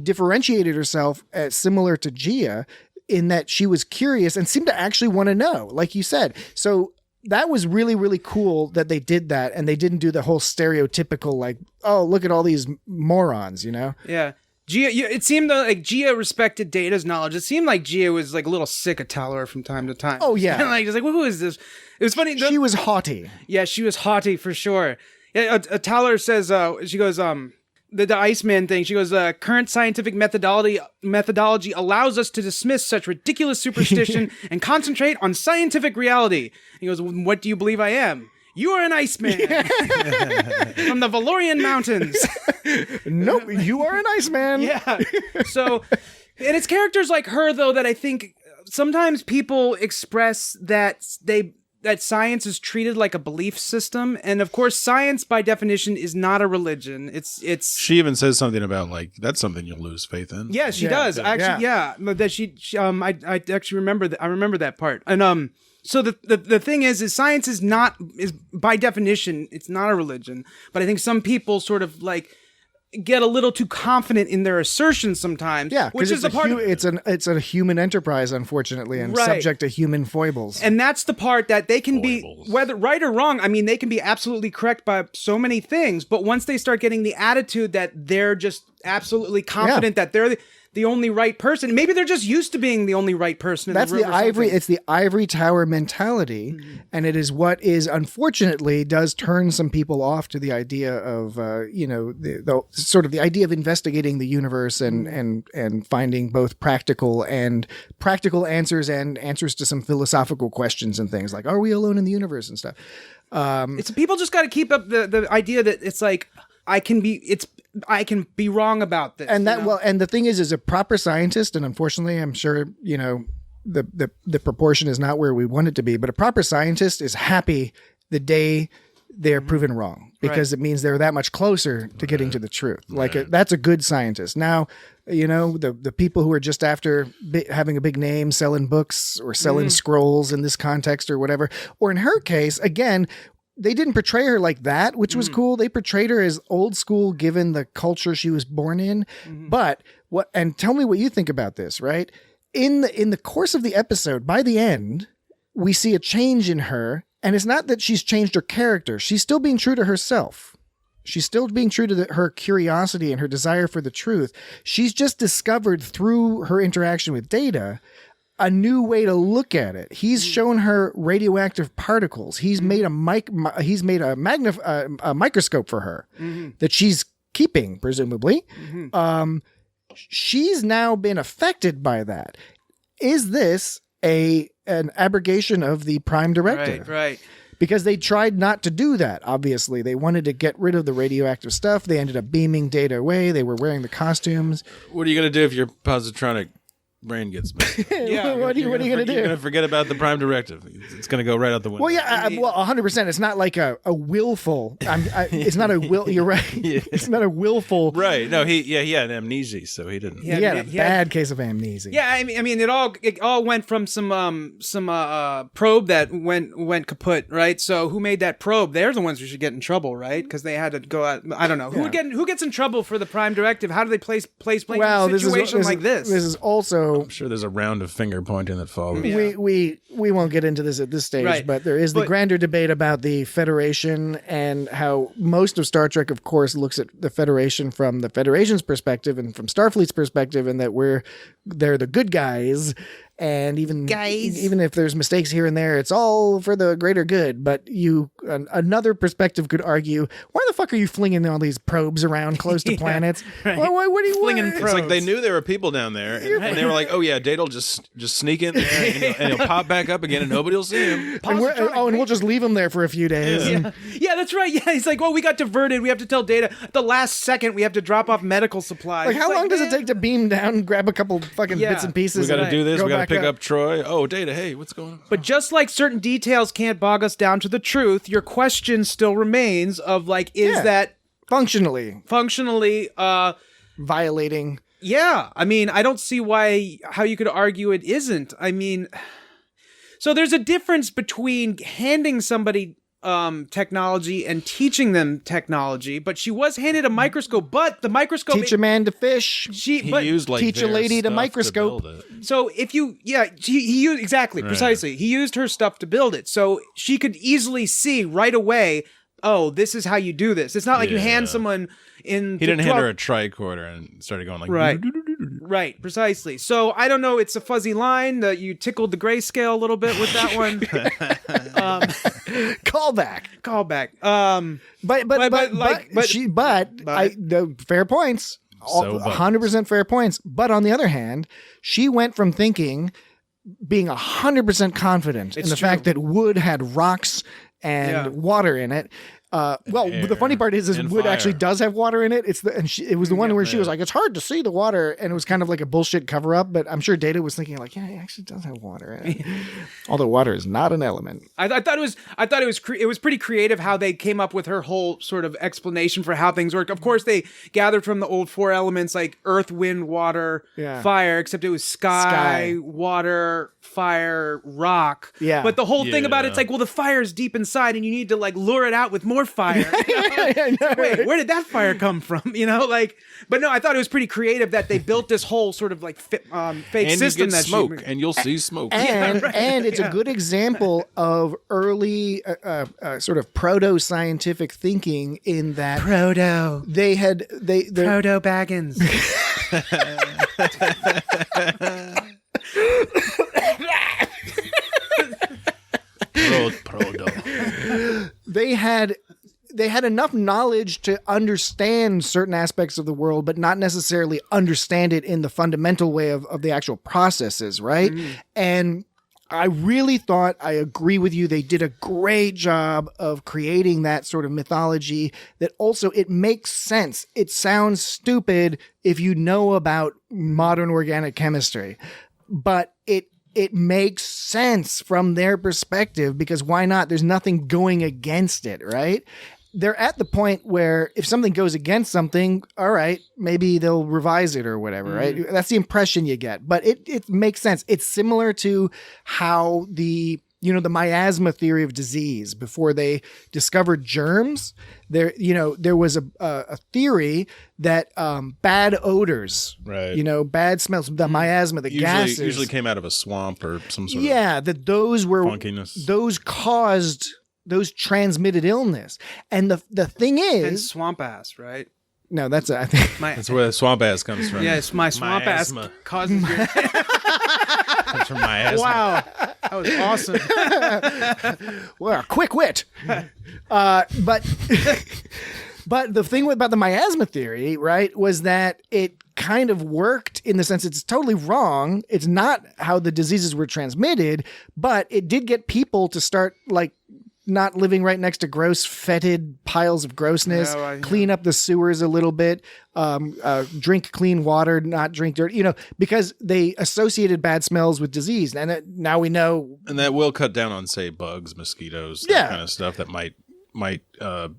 differentiated herself as similar to Gia, in that she was curious and seemed to actually want to know, like you said. So that was really, really cool that they did that, and they didn't do the whole stereotypical, like, oh, look at all these morons, Yeah. Gia, it seemed like Gia respected Data's knowledge. It seemed like Gia was like a little sick of Taller from time to time. Oh, yeah. Like, just like, well, who is this? It was funny. She was haughty. Yeah, she was haughty for sure. Yeah, Taller says, she goes, the Iceman thing, she goes, current scientific methodology allows us to dismiss such ridiculous superstition and concentrate on scientific reality. He goes, what do you believe I am? You are an Iceman from the Valorian Mountains. Nope, you are an Iceman. Yeah. So, and it's characters like her, though, that I think sometimes people express that science is treated like a belief system, and of course, science by definition is not a religion. It's. She even says something about like that's something you'll lose faith in. Yeah, she does actually. Yeah, that she I actually remember that. I remember that part. And so the thing is science is by definition it's not a religion. But I think some people sort of like get a little too confident in their assertions sometimes. Yeah, which is it's a human enterprise, unfortunately, and subject to human foibles. And that's the part that they can be, whether right or wrong, I mean, they can be absolutely correct by so many things, but once they start getting the attitude that they're just absolutely confident that they're the only right person, maybe they're just used to being the only right person. That's the ivory. It's the ivory tower mentality, and it is what is unfortunately does turn some people off to the idea of the sort of the idea of investigating the universe and finding both practical answers and answers to some philosophical questions and things like, are we alone in the universe and stuff. It's people just got to keep up the idea that it's like I can be wrong about this. And and the thing is a proper scientist, and unfortunately, I'm sure, the proportion is not where we want it to be, but a proper scientist is happy the day they're proven wrong, because it means they're that much closer to getting to the truth. Like that's a good scientist. Now, the people who are just after having a big name, selling books or selling scrolls in this context or whatever, or in her case, again, they didn't portray her like that, which was cool. They portrayed her as old school, given the culture she was born in. But and tell me what you think about this, right? In the course of the episode, by the end, we see a change in her, and it's not that she's changed her character. She's still being true to herself. She's still being true to her curiosity and her desire for the truth. She's just discovered through her interaction with Data a new way to look at it. He's shown her radioactive particles. He's made a microscope for her that she's keeping, presumably. She's now been affected by that. Is this an abrogation of the Prime Directive? Right. Because they tried not to do that, obviously. They wanted to get rid of the radioactive stuff. They ended up beaming Data away. They were wearing the costumes. What are you going to do if your positronic brain gets big. Yeah, what are you going to You're do? going to forget about the Prime Directive. It's going to go right out the window. Well, yeah, well, 100%. It's not like a willful. It's not a will. You're right. It's not a willful. Right. No, he had amnesia, so he didn't. He had a bad case of amnesia. Yeah, I mean, it all went from some probe that went kaput, right? So who made that probe? They're the ones who should get in trouble, right? Because they had to go out. I don't know who gets in trouble for the Prime Directive. How do they place blame in a situation like this? This is also. I'm sure there's a round of finger pointing that follows. We won't get into this at this stage, Right. but there is the grander debate about the Federation and how most of Star Trek, of course, looks at the Federation from the Federation's perspective and from Starfleet's perspective, and that they're the good guys. And even if there's mistakes here and there, it's all for the greater good. But another perspective could argue, why the fuck are you flinging all these probes around close to planets? Right. What are you Flinging what? probes. It's like they knew there were people down there, and they were like, "Oh yeah, Data'll just sneak in there, and he'll pop back up again, and nobody will see him." And we'll just leave them there for a few days. Yeah, that's right. Yeah, he's like, well, we got diverted. We have to tell Data at the last second. We have to drop off medical supplies. Like, how long does it take to beam down, grab a couple fucking bits and pieces? We got to do this. Go We got to back pick up Troi. Oh, Data. Hey, what's going on? But just like certain details can't bog us down to the truth, your question still remains of like, is that functionally violating? Yeah, I mean, I don't see how you could argue it isn't. I mean, so there's a difference between handing somebody technology and teaching them technology, but she was handed a microscope, but the microscope teach a man to fish. He used like teach a lady to microscope. So if you, he used exactly, precisely. He used her stuff to build it, so she could easily see right away. Oh, this is how you do this. It's not like you hand someone in. He didn't hand her a tricorder and started going like right, precisely. So I don't know. It's a fuzzy line that you tickled the grayscale a little bit with that one. Callback. The fair points. 100% fair points. But on the other hand, she went from being 100% confident in the fact that wood had rocks and water in it. The funny part is wood actually does have water in it. It was the one where she was like, it's hard to see the water, and it was kind of like a bullshit cover up. But I'm sure Data was thinking like, yeah, it actually does have water in it. Although water is not an element. I thought it was pretty creative how they came up with her whole sort of explanation for how things work. Of course, they gathered from the old four elements like earth, wind, water, fire. Except it was sky, water, fire, rock. Yeah. But the whole thing about it's like, well, the fire is deep inside, and you need to like lure it out with more fire. Wait, where did that fire come from? But no, I thought it was pretty creative that they built this whole sort of like fake and system you get that smoke, and you'll see smoke. And it's a good example of early sort of proto-scientific thinking in that Proto Baggins. They had enough knowledge to understand certain aspects of the world, but not necessarily understand it in the fundamental way of the actual processes, right? And I really thought, I agree with you, they did a great job of creating that sort of mythology that also it makes sense. It sounds stupid if you know about modern organic chemistry, but it makes sense from their perspective, because why not? There's nothing going against it, right? They're at the point where if something goes against something, all right, maybe they'll revise it or whatever, right? That's the impression you get, but it makes sense. It's similar to how the miasma theory of disease, before they discovered germs, there was a theory that bad odors, bad smells, the miasma, the gases usually came out of a swamp or some sort of that those were funkiness. Those caused those transmitted illness. And the thing is, and swamp ass, right? No, that's I think that's where the swamp ass comes from. Yeah, it's my swamp miasma. Ass causes your Comes from miasma. Wow, that was awesome. Well, quick wit. But the thing about the miasma theory, right, was that it kind of worked in the sense it's totally wrong. It's not how the diseases were transmitted, but it did get people to start like not living right next to gross, fetid piles of grossness, clean up the sewers a little bit, drink clean water, not drink dirt, because they associated bad smells with disease. And now we know. And that will cut down on, say, bugs, mosquitoes, that kind of stuff that might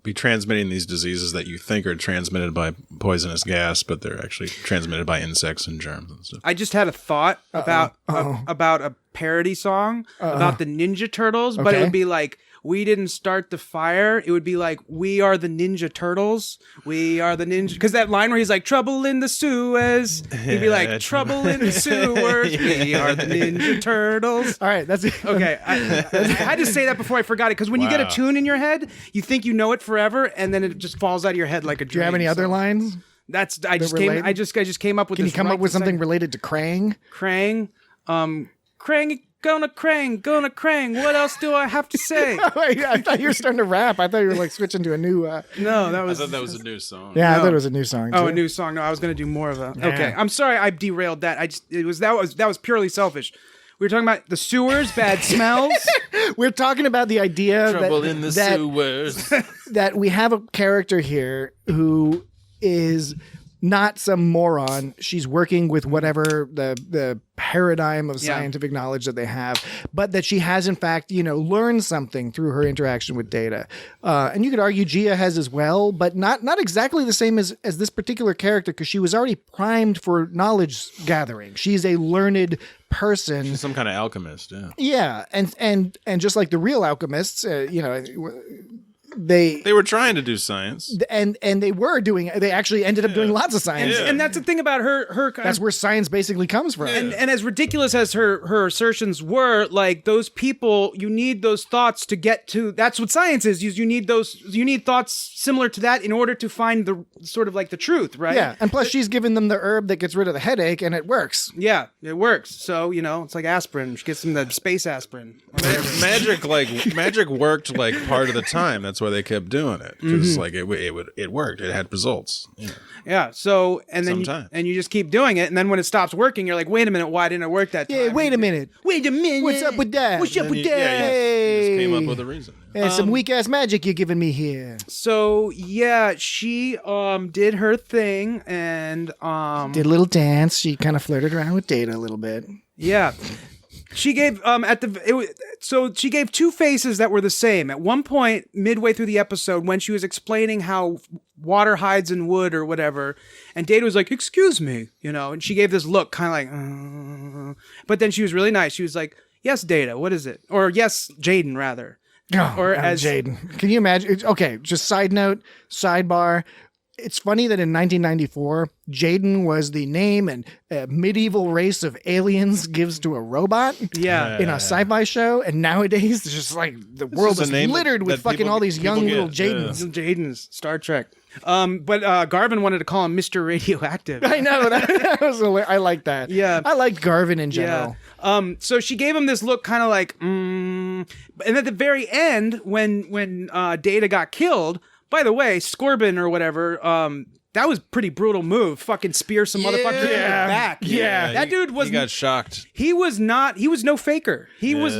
be transmitting these diseases that you think are transmitted by poisonous gas, but they're actually transmitted by insects and germs and stuff. I just had a thought about a parody song about the Ninja Turtles, but it would be like, we didn't start the fire. It would be like, we are the Ninja Turtles. We are the Ninja. Because that line where he's like, trouble in the sewers. He'd be like, trouble in the sewers. We are the Ninja Turtles. All right. That's it. Okay. I had to say that before I forgot it. Because when you get a tune in your head, you think you know it forever. And then it just falls out of your head like a dream. Do you have any other lines? I just came up with Can this. you come up with something related to Krang? Krang. Krang. Gonna Krang. What else do I have to say? Wait, I thought you were starting to rap. I thought you were like switching to a new. No, that was. I thought that was a new song. Yeah, I thought it was a new song. Oh, too. a new song. No, I was gonna do more of a. Okay, I'm sorry, I derailed that. That was purely selfish. We were talking about the sewers, bad smells. We're talking about the idea Trouble in the sewers. that we have a character here who is not some moron. She's working with whatever the paradigm of scientific knowledge that they have, but that she has in fact, learned something through her interaction with Data. And you could argue Gia has as well, but not exactly the same as this particular character, because she was already primed for knowledge gathering. She's a learned person. She's some kind of alchemist, yeah. Yeah, and just like the real alchemists, they were trying to do science, and they actually ended up doing lots of science, and that's the thing about her. That's where science basically comes from. And as ridiculous as her assertions were, like, those people, you need those thoughts to get to. That's what science is. You need thoughts similar to that in order to find the sort of like the truth, right? Yeah, and plus she's given them the herb that gets rid of the headache, and it works. Yeah, it works. So it's like aspirin. She gets them the space aspirin. Magic worked like part of the time. That's why they kept doing it, because it worked. It had results. Yeah. So and then you just keep doing it, and then when it stops working, you're like, wait a minute, why didn't it work that time? Yeah, wait a minute. What's up with that? What's up with that? Yeah, you just came up with a reason. And some weak ass magic you're giving me here. So yeah, she did her thing and did a little dance. She kind of flirted around with Data a little bit. Yeah. She gave she gave two faces that were the same. At one point, midway through the episode, when she was explaining how water hides in wood or whatever, and Data was like, "Excuse me," and she gave this look, kind of like, but then she was really nice. She was like, "Yes, Data, what is it?" Or "Yes, Jaden, rather." Or as Jaden. Can you imagine? Okay, just sidebar. It's funny that in 1994, Jaden was the name and medieval race of aliens gives to a robot in a sci-fi show. And nowadays, it's just like the world is littered with fucking all these young little Jadens. Jadens, Star Trek. But Garvin wanted to call him Mr. Radioactive. I know. That was hilarious. I like that. Yeah. I liked Garvin in general. Yeah. So she gave him this look kind of like, and at the very end, when Data got killed, by the way, Scorbin or whatever, that was a pretty brutal move. Fucking spear some motherfucker in the back. Yeah. That dude was. He got shocked. He was no faker. He was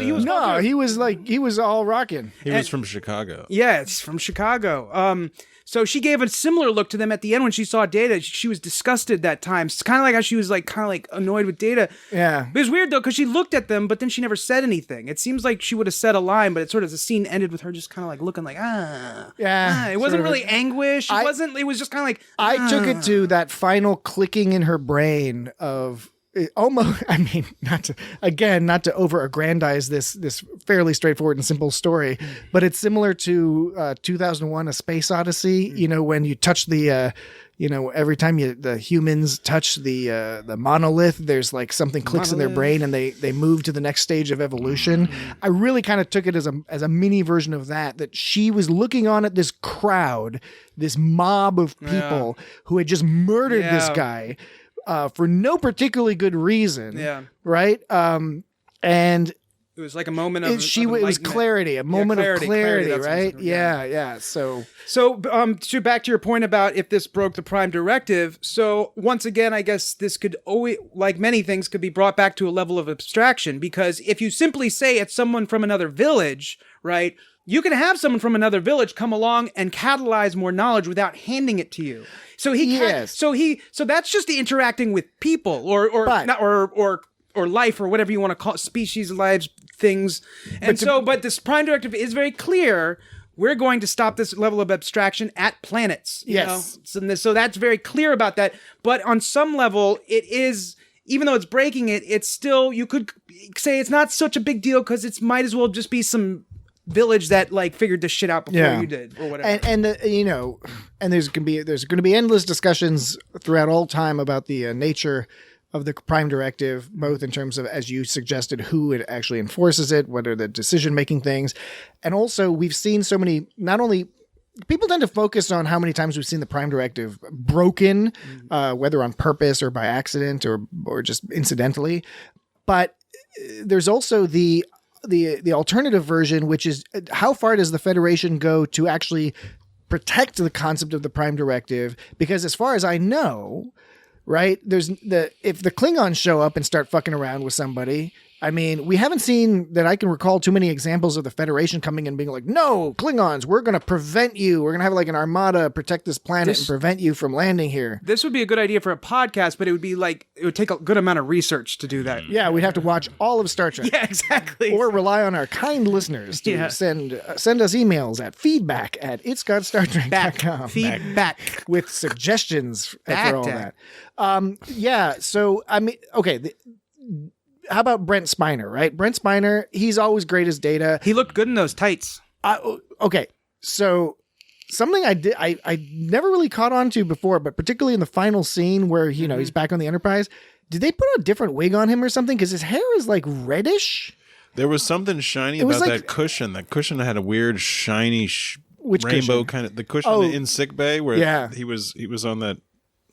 all rocking. He was from Chicago. Yeah, it's from Chicago. So she gave a similar look to them at the end when she saw Data. She was disgusted that time. It's kind of like how she was kind of annoyed with Data. Yeah. It was weird though, because she looked at them, but then she never said anything. It seems like she would have said a line, but it sort of, the scene ended with her just kind of looking like, Yeah. It wasn't really anguish. It was just kind of like, I took it to that final clicking in her brain of, almost, I mean, not to over-aggrandize this fairly straightforward and simple story, but it's similar to 2001: A Space Odyssey. When you touch the, every time the humans touch the monolith, there's like something clicks in their brain and they move to the next stage of evolution. I really kind of took it as a mini version of that she was looking on at this crowd, this mob of people who had just murdered this guy. For no particularly good reason. Yeah. Right. And it was like a moment of it was clarity, a moment of clarity, right? Yeah. So back to your point about if this broke the Prime Directive. So once again, I guess this could always, like many things, could be brought back to a level of abstraction, because if you simply say it's someone from another village, right, you can have someone from another village come along and catalyze more knowledge without handing it to you. So so that's just the interacting with people or life or whatever you want to call it, species, lives, things. And but this Prime Directive is very clear. We're going to stop this level of abstraction at planets. Yes. So that's very clear about that. But on some level, it is, even though it's breaking it, it's still, you could say it's not such a big deal because it might as well just be some village that like figured this shit out before you did or whatever. And there's going to be endless discussions throughout all time about the nature of the Prime Directive, both in terms of, as you suggested, who it actually enforces it, what are the decision-making things. And also we've seen so many, not only people tend to focus on how many times we've seen the Prime Directive broken, whether on purpose or by accident or just incidentally. But there's also the alternative version, which is how far does the Federation go to actually protect the concept of the Prime Directive? Because as far as I know, right, if the Klingons show up and start fucking around with somebody, I mean, we haven't seen that I can recall too many examples of the Federation coming and being like, no, Klingons, we're going to prevent you. We're going to have like an armada protect this planet and prevent you from landing here. This would be a good idea for a podcast, but it would take a good amount of research to do that. Yeah, we'd have to watch all of Star Trek. Yeah, exactly. Or rely on our kind listeners to send us emails at feedback@itsgotstartrek.com. Feedback. With suggestions for all that. So, I mean, okay, how about Brent Spiner, right? Brent Spiner, he's always great as Data. He looked good in those tights. Okay, so something I never really caught on to before, but particularly in the final scene where, he's back on the Enterprise, did they put a different wig on him or something? Because his hair is like reddish. There was something shiny about that cushion. That cushion had a weird shiny rainbow kind of, the cushion in sick bay where he was on that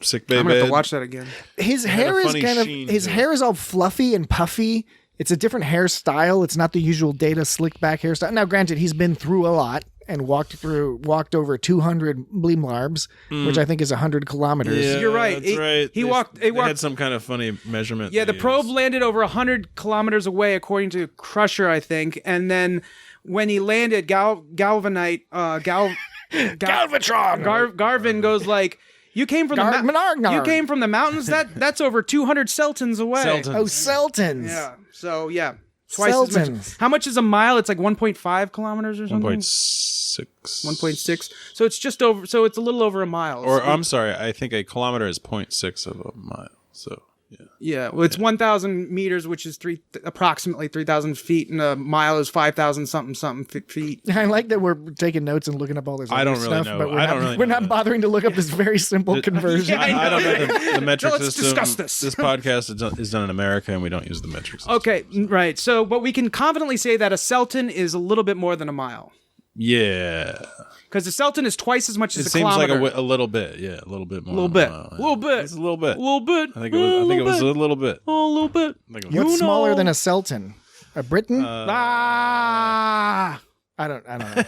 sick bay I'm bed. gonna have to watch that again. His hair is his hair is all fluffy and puffy. It's a different hairstyle. It's not the usual Data slick back hairstyle. Now, granted, he's been through a lot and walked over 200 Bleemlarbs, which I think is 100 kilometers. Yeah, you're right. That's right. He walked. They had some kind of funny measurement. Yeah, the probe landed over 100 kilometers away, according to Crusher, I think. And then when he landed, Galvanite, Galvatron, Garvin goes like, "You came from the mountains. That's over 200 Seltons away." Seltons. Yeah. So yeah, twice as much. How much is a mile? It's like 1.5 kilometers or something. 1.6. 1.6. So it's just over. So it's a little over a mile. Or I'm sorry, I think a kilometer is 0.6 of a mile. So. Yeah. Yeah, well, it's 1,000 meters, which is approximately 3,000 feet, and a mile is 5,000 something feet. I like that we're taking notes and looking up all this. I don't really stuff, know. But we're not bothering to look up this very simple conversion. I don't know the metric Let's system. discuss this. This podcast is done in America, and we don't use the metric system. Okay, right. So, but we can confidently say that a Selton is a little bit more than a mile. Yeah. Because the Selton is twice as much as a seems kilometer. like a little bit. Yeah, a little bit more. A little bit. Wow, A little bit. It's a little bit. A little bit. I think it was a little bit. Oh, a little bit. What's smaller than a Selton? A Briton? I don't know.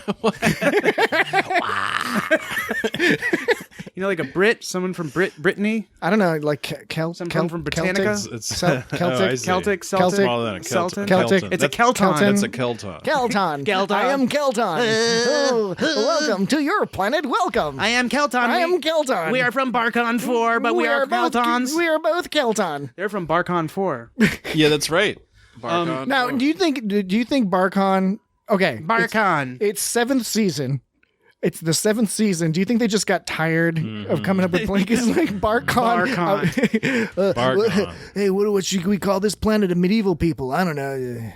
like a Brit, someone from Brittany. I don't know, like Someone from Britannica. Celtic. Smaller than a Celtic. Celtic. It's a Kelton. That's a Kelton. Kelton. I am Kelton. Oh, welcome to your planet. Welcome. I am Kelton. I am Kelton. We are from Barkon 4, but we are Keltons. We are both Kelton. They're from Barkon 4. Yeah, that's right. Barkon. Now, do you think Barkon? Okay, Barkon. It's 7th season. It's the 7th season. Do you think they just got tired of coming up with blankets like Barkon? Barkon. Hey, what should we call this planet of medieval people? I don't know.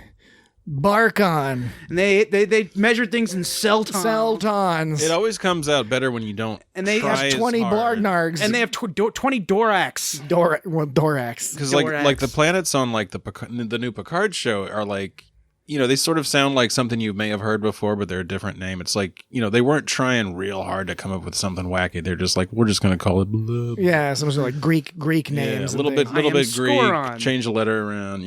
Barkon. And they measure things in Celtons. It always comes out better when you don't. And they try have 20 Blargnargs. And they have 20 Dorax. Dorax. Because like the planets on like the new Picard show are like, they sort of sound like something you may have heard before, but they're a different name. It's like, they weren't trying real hard to come up with something wacky. They're just like, we're just going to call it blah, blah. Yeah, some sort of like Greek names. A little bit Greek, change a letter around,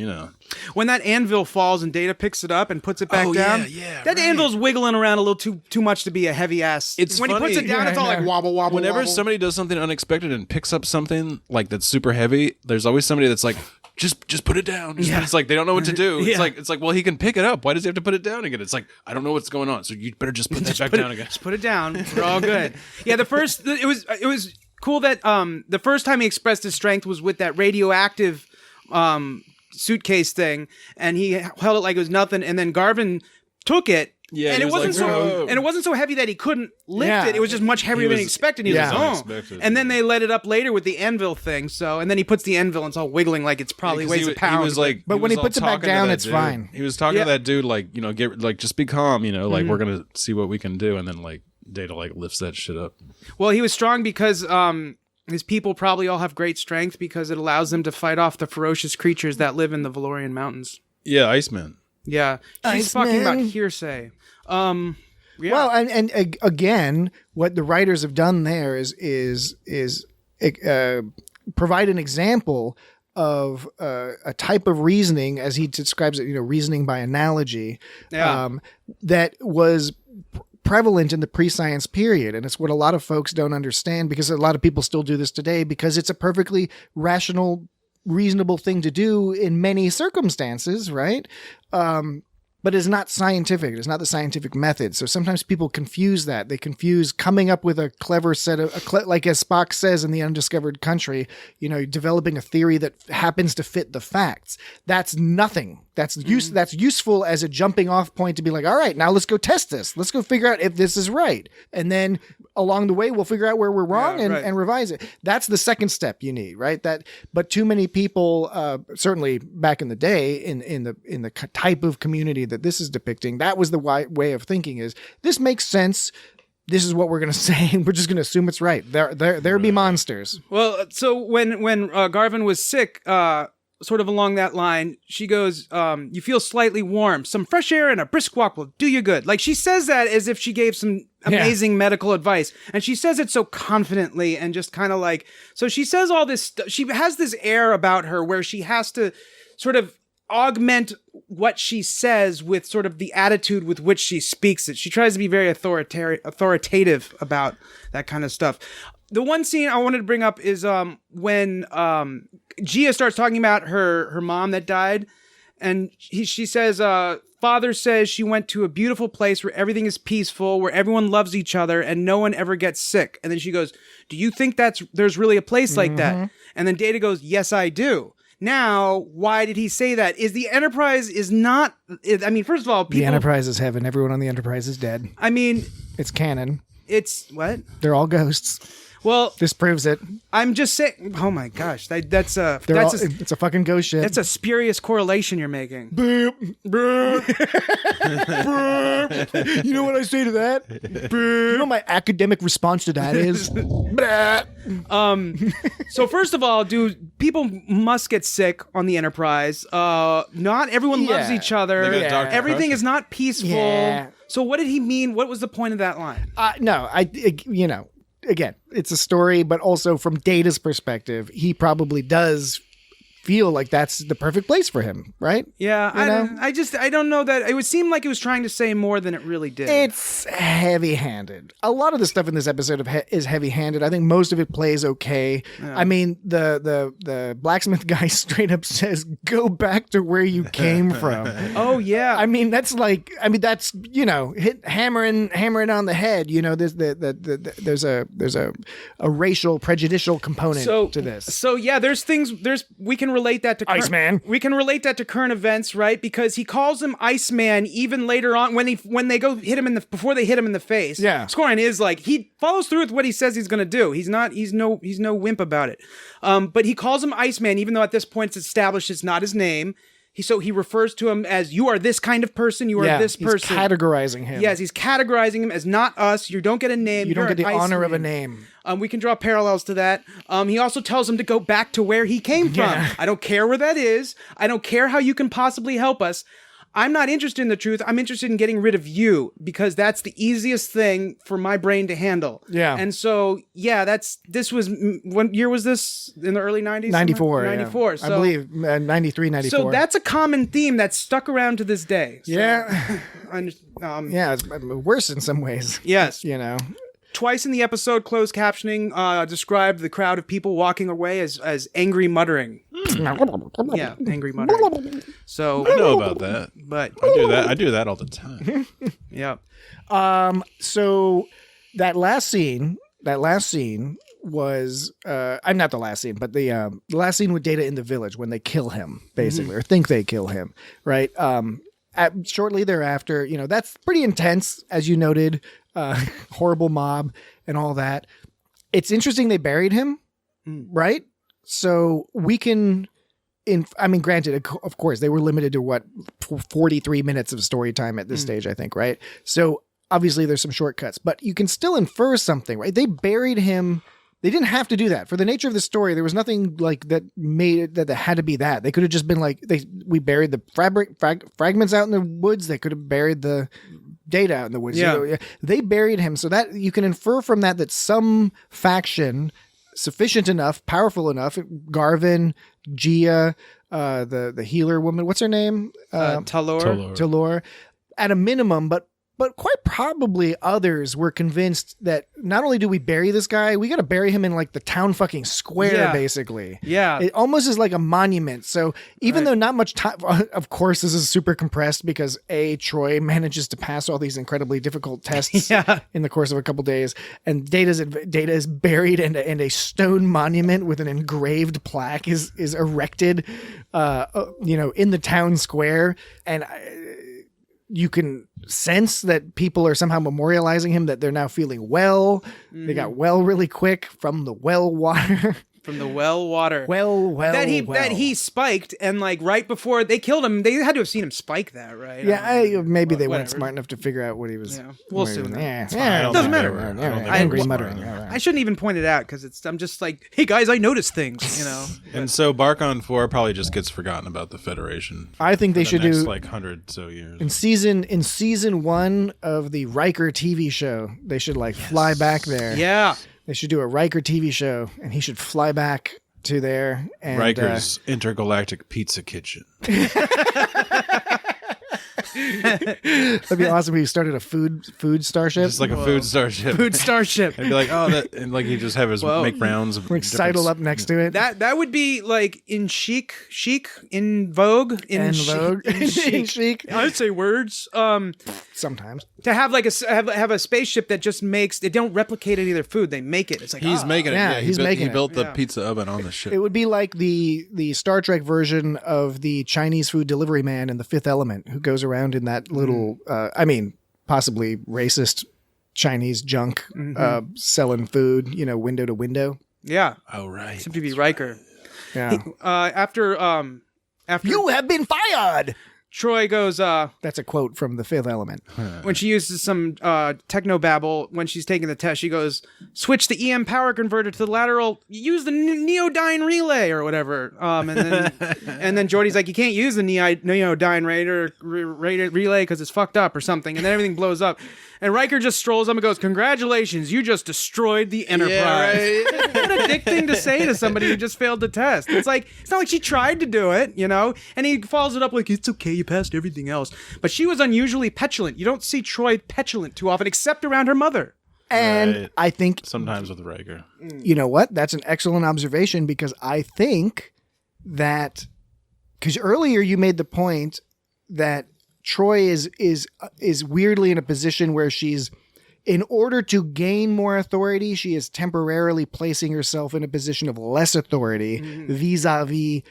When that anvil falls and Data picks it up and puts it back down, that anvil's wiggling around a little too much to be a heavy ass. It's when funny. He puts it down, it's all like wobble, wobble, Whenever wobble. somebody does something unexpected and picks up something like that's super heavy, there's always somebody that's like, just put it down. Yeah. It's like they don't know what to do. Yeah. It's like, well, he can pick it up. Why does he have to put it down again? It's like, I don't know what's going on. So you better just put that back down again. Just put it down. We're all good. Yeah, it was cool that the first time he expressed his strength was with that radioactive suitcase thing, and he held it like it was nothing, and then Garvin took it. Yeah, and he it was wasn't like, so "Whoa." and it wasn't so heavy that he couldn't lift Yeah. it. It was just much heavier than he was- expected. He yeah. was like, Unexpected. and then they let it up later with the anvil thing. So, and then he puts the anvil and it's all wiggling like it's probably weighs a pound. He was like, But when he was puts it all back talking to down, that it's dude. fine. He was talking Yeah. to that dude, like, just be calm, like we're gonna see what we can do, and then like Data like lifts that shit up. Well, he was strong because his people probably all have great strength because it allows them to fight off the ferocious creatures that live in the Valorian mountains. Yeah, Iceman. Yeah, she's talking about hearsay. Yeah. Well, and again, what the writers have done there is provide an example of a type of reasoning, as he describes it, reasoning by analogy, that was prevalent in the pre-science period. And it's what a lot of folks don't understand, because a lot of people still do this today, because it's a perfectly rational, reasonable thing to do in many circumstances, right? But it's not scientific. It's not the scientific method. So sometimes people confuse that. They confuse coming up with a clever set of, like as Spock says in The Undiscovered Country, developing a theory that happens to fit the facts. That's nothing. That's useful as a jumping off point to be like, all right, now let's go test this. Let's go figure out if this is right. And then along the way, we'll figure out where we're wrong and revise it. That's the second step you need, right? But too many people, certainly back in the day, in the type of community that this is depicting, that was the way of thinking is, this makes sense. This is what we're going to say. And we're just going to assume it's right. There be monsters. Well, so when Garvin was sick, sort of along that line, she goes, you feel slightly warm. Some fresh air and a brisk walk will do you good. Like, she says that as if she gave some amazing medical advice. And she says it so confidently and just kind of like, so she says all this, she has this air about her where she has to sort of augment what she says with sort of the attitude with which she speaks it. She tries to be very authoritative about that kind of stuff. The one scene I wanted to bring up is when Gia starts talking about her mom that died, and she says, Father says she went to a beautiful place where everything is peaceful, where everyone loves each other, and no one ever gets sick. And then she goes, do you think there's really a place like that? And then Data goes, yes, I do. Now, why did he say that? Is the Enterprise is not... I mean, first of all, people... The Enterprise is heaven. Everyone on the Enterprise is dead. I mean... It's canon. It's... What? They're all ghosts. Well... This proves it. I'm just saying... Oh my gosh. It's a fucking ghost ship. That's a spurious correlation you're making. Boop. Boop. Boop. You know what I say to that? Boop. You know what my academic response to that is? So first of all, people must get sick on the Enterprise. Not everyone loves each other. They got Dr. Everything Crusher. is not peaceful. Yeah. So what did he mean? What was the point of that line? Again, it's a story, but also from Data's perspective, he probably does feel like that's the perfect place for him, right? Yeah, I don't know that it would seem like it was trying to say more than it really did. It's heavy-handed. A lot of the stuff in this episode is heavy-handed. I think most of it plays okay. Yeah. I mean, the blacksmith guy straight up says, "Go back to where you came from." Oh yeah. I mean, that's hammering on the head. There's a racial prejudicial component to this. So yeah, we can relate that to Iceman. We can relate that to current events, right? Because he calls him Iceman even later on when they go hit him before they hit him in the face. Yeah. Scorin is like, he follows through with what he says he's going to do. He's no wimp about it. But he calls him Iceman even though at this point it's established it's not his name. He refers to him as, you are this kind of person, you are this person. He's categorizing him. Yes, he's categorizing him as not us. You don't get a name. You don't get the honor of a Iceman. name. We can draw parallels to that. He also tells him to go back to where he came from. Yeah. I don't care where that is. I don't care how you can possibly help us. I'm not interested in the truth. I'm interested in getting rid of you because that's the easiest thing for my brain to handle. Yeah. And so, what year was this? In the early 90s? 94. 94. Yeah. So, I believe 93, 94. So that's a common theme that's stuck around to this day. So, yeah. it's worse in some ways. Yes. Twice in the episode, closed captioning described the crowd of people walking away as angry muttering. Yeah, angry muttering. So I know about that. But I do that all the time. yeah. So that last scene was I'm not the last scene, but the last scene with Data in the village when they kill him, basically, or think they kill him, right? Shortly thereafter, that's pretty intense, as you noted, horrible mob and all that. It's interesting they buried him, right? So we can, granted, of course, they were limited to 43 minutes of story time at this stage, I think, right? So obviously there's some shortcuts, but you can still infer something, right? They buried him. They didn't have to do that. For the nature of the story, there was nothing like that made it that had to be that. They could have just been like, we buried the fragments out in the woods. They could have buried the Data out in the woods. Yeah. They buried him, so that you can infer from that some faction sufficient enough, powerful enough, Garvin, Gia, the healer woman, what's her name? Talor. At a minimum, but quite probably others were convinced that not only do we bury this guy, we got to bury him in like the town fucking square, basically. Yeah. It almost is like a monument. So even though not much time, of course, this is super compressed because Troi manages to pass all these incredibly difficult tests in the course of a couple days. And Data is buried and a stone monument with an engraved plaque is erected, in the town square. And you can sense that people are somehow memorializing him, that they're now feeling well. They got well really quick from the well water. From the well water. That he spiked, and like right before they killed him, they had to have seen him spike that, right? Yeah, maybe they weren't smart enough to figure out what he was. Yeah, we'll see. It doesn't matter. Angry muttering. I shouldn't even point it out because I'm just like, hey guys, I noticed things, And so Barkon 4 probably just gets forgotten about the Federation. I think they should do like 100 so years. In season 1 of the Riker TV show. They should fly back there. Yeah. They should do a Riker TV show, and he should fly back to there. And, Riker's intergalactic pizza kitchen. That'd be awesome if he started a food starship. Just like a food starship. Food starship. I'd be like, and like he just have his make rounds of sidle up next to it. That would be like in chic, in Vogue, in chic. I say words. Sometimes to have like have a spaceship that just makes, they don't replicate any of their food, they make it. It's like he's making it. Yeah, he built the pizza oven on the ship. It would be like the Star Trek version of the Chinese food delivery man in The Fifth Element, who goes around in that little, possibly racist Chinese junk, selling food, window to window. Yeah. Oh, right. Except to be Riker. Yeah. After you have been fired. Troi goes, that's a quote from The Fifth Element. When she uses some technobabble, when she's taking the test, she goes, switch the EM power converter to the lateral, use the neodyne relay or whatever. And then Geordi's like, you can't use the neodyne relay because it's fucked up or something. And then everything blows up. And Riker just strolls up and goes, congratulations, you just destroyed the Enterprise. Yeah, right. What a dick thing to say to somebody who just failed the test. It's like, it's not like she tried to do it, And he follows it up like, it's okay, you passed everything else. But she was unusually petulant. You don't see Troi petulant too often, except around her mother. And I think... Sometimes with Riker. You know what? That's an excellent observation, because I think that... Because earlier you made the point that Troi is weirdly in a position where she's, in order to gain more authority, she is temporarily placing herself in a position of less authority vis-a-vis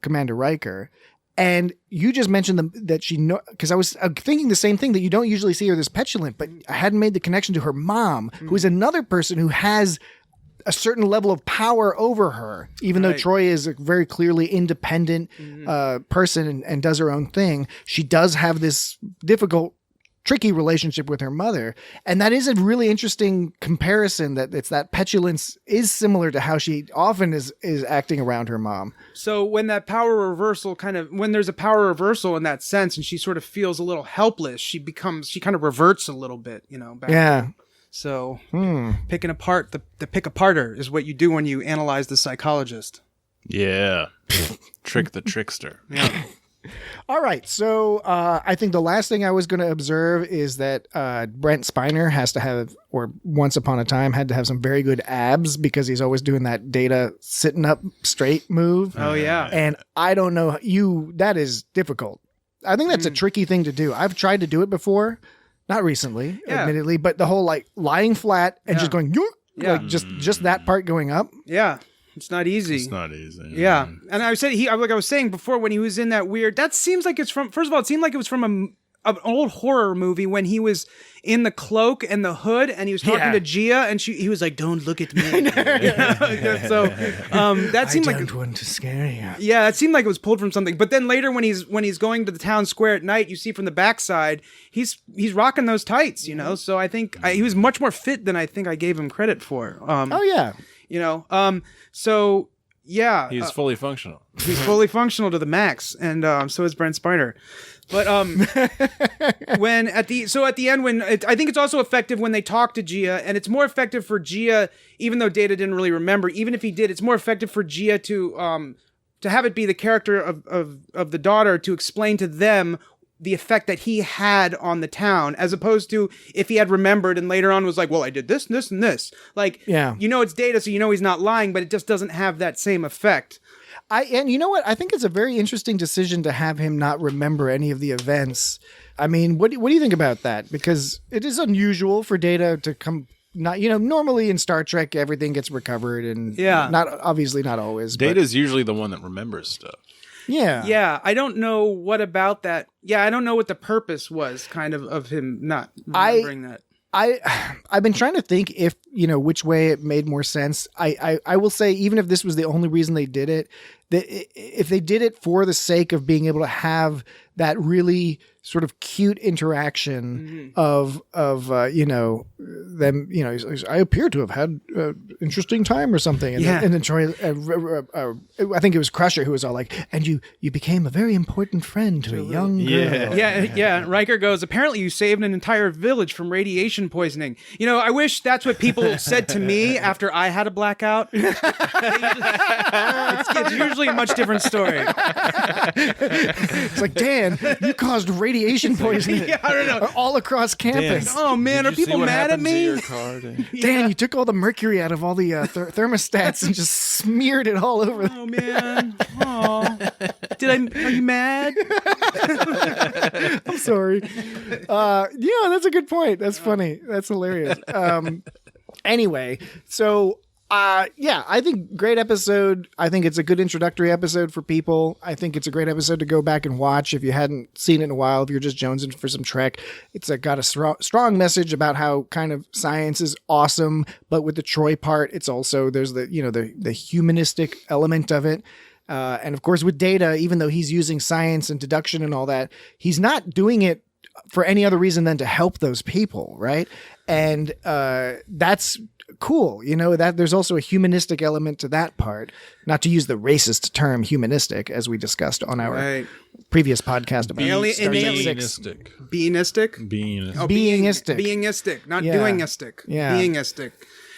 Commander Riker. And you just mentioned that she because I was thinking the same thing, that you don't usually see her this petulant, but I hadn't made the connection to her mom, who is another person who has a certain level of power over her, even though Troi is a very clearly independent person and does her own thing. She does have this difficult, tricky relationship with her mother. And that is a really interesting comparison, that it's that petulance is similar to how she often is acting around her mom. So when that power reversal when there's a power reversal in that sense, and she sort of feels a little helpless, she kind of reverts a little bit, back. Yeah. So picking apart the pick-aparter is what you do when you analyze the psychologist. Yeah. Trick the trickster. Yeah. All right, so I think the last thing I was going to observe is that Brent Spiner has to have, or once upon a time had to have some very good abs because he's always doing that Data sitting up straight move. Oh, yeah. And I don't know, that is difficult. I think that's a tricky thing to do. I've tried to do it before, not recently, admittedly, but the whole like lying flat and just going, like just that part going up. Yeah. It's not easy. It's not easy. Yeah. And I said, like I was saying before, when he was in that weird, that seems like it's from, first of all, it seemed like it was from an old horror movie when he was in the cloak and the hood and he was talking to Gia and he was like, don't look at me. So that seemed like. I don't want to scare you. Yeah, it seemed like it was pulled from something. But then later when he's going to the town square at night, you see from the backside, he's rocking those tights, you know? So I think he was much more fit than I think I gave him credit for. You know, so yeah, he's fully functional. He's fully functional to the max, and so is Brent Spiner. But when at the end, when I think it's also effective when they talk to Gia, and it's more effective for Gia, even though Data didn't really remember. Even if he did, it's more effective for Gia to have it be the character of the daughter to explain to them the effect that he had on the town, as opposed to if he had remembered and later on was like, well, I did this, this, and this. Like, you know, it's Data, so you know he's not lying, but it just doesn't have that same effect. And you know what? I think it's a very interesting decision to have him not remember any of the events. I mean, what do you think about that? Because it is unusual for Data to come. Not, you know, normally in Star Trek everything gets recovered, and not always. Data's usually the one that remembers stuff. Yeah. I don't know what about that. Yeah, I don't know what the purpose was, kind of him not remembering that. I've been trying to think if, you know, which way it made more sense. I will say, even if this was the only reason they did it, that if they did it for the sake of being able to have that really sort of cute interaction of you know, them, you know, I appear to have had an interesting time or something. And then Troi, I think it was Crusher who was all like, and you became a very important friend to a young girl. Yeah. Riker goes, apparently you saved an entire village from radiation poisoning. You know, I wish that's what people said to me after I had a blackout. It's usually a much different story. It's like, Dan, you caused radiation poisoning I don't know. all across campus. Dan, oh man, are people mad at me? Dan, you took all the mercury out of all the thermostats and just smeared it all over. Oh man. Oh. Are you mad? I'm sorry. Yeah, that's a good point. That's funny. That's hilarious. Anyway, so I think great episode. I think it's a good introductory episode for people. I think it's a great episode to go back and watch if you hadn't seen it in a while, if you're just jonesing for some Trek. It's got a strong message about how kind of science is awesome, but with the Troi part, it's also, there's the humanistic element of it. And of course with Data, even though he's using science and deduction and all that, he's not doing it for any other reason than to help those people, right? And that's cool, you know, that there's also a humanistic element to that part, not to use the racist term humanistic as we discussed on our previous podcast about Beingistic, not doingistic. Beingistic.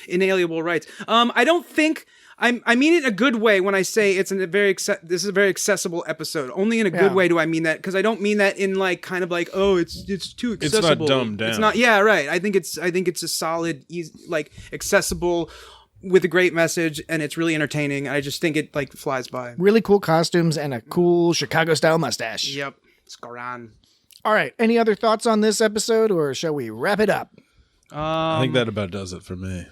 Inalienable rights. I don't think I mean it in a good way when I say it's this is a very accessible episode. Only in a good way do I mean that, because I don't mean that in like kind of like, oh, it's too accessible. It's not dumbed down. It's not. Yeah, right. I think it's a solid, easy, like accessible with a great message, and it's really entertaining. I just think it like flies by. Really cool costumes and a cool Chicago style mustache. Yep, Scaran. All right. Any other thoughts on this episode, or shall we wrap it up? I think that about does it for me.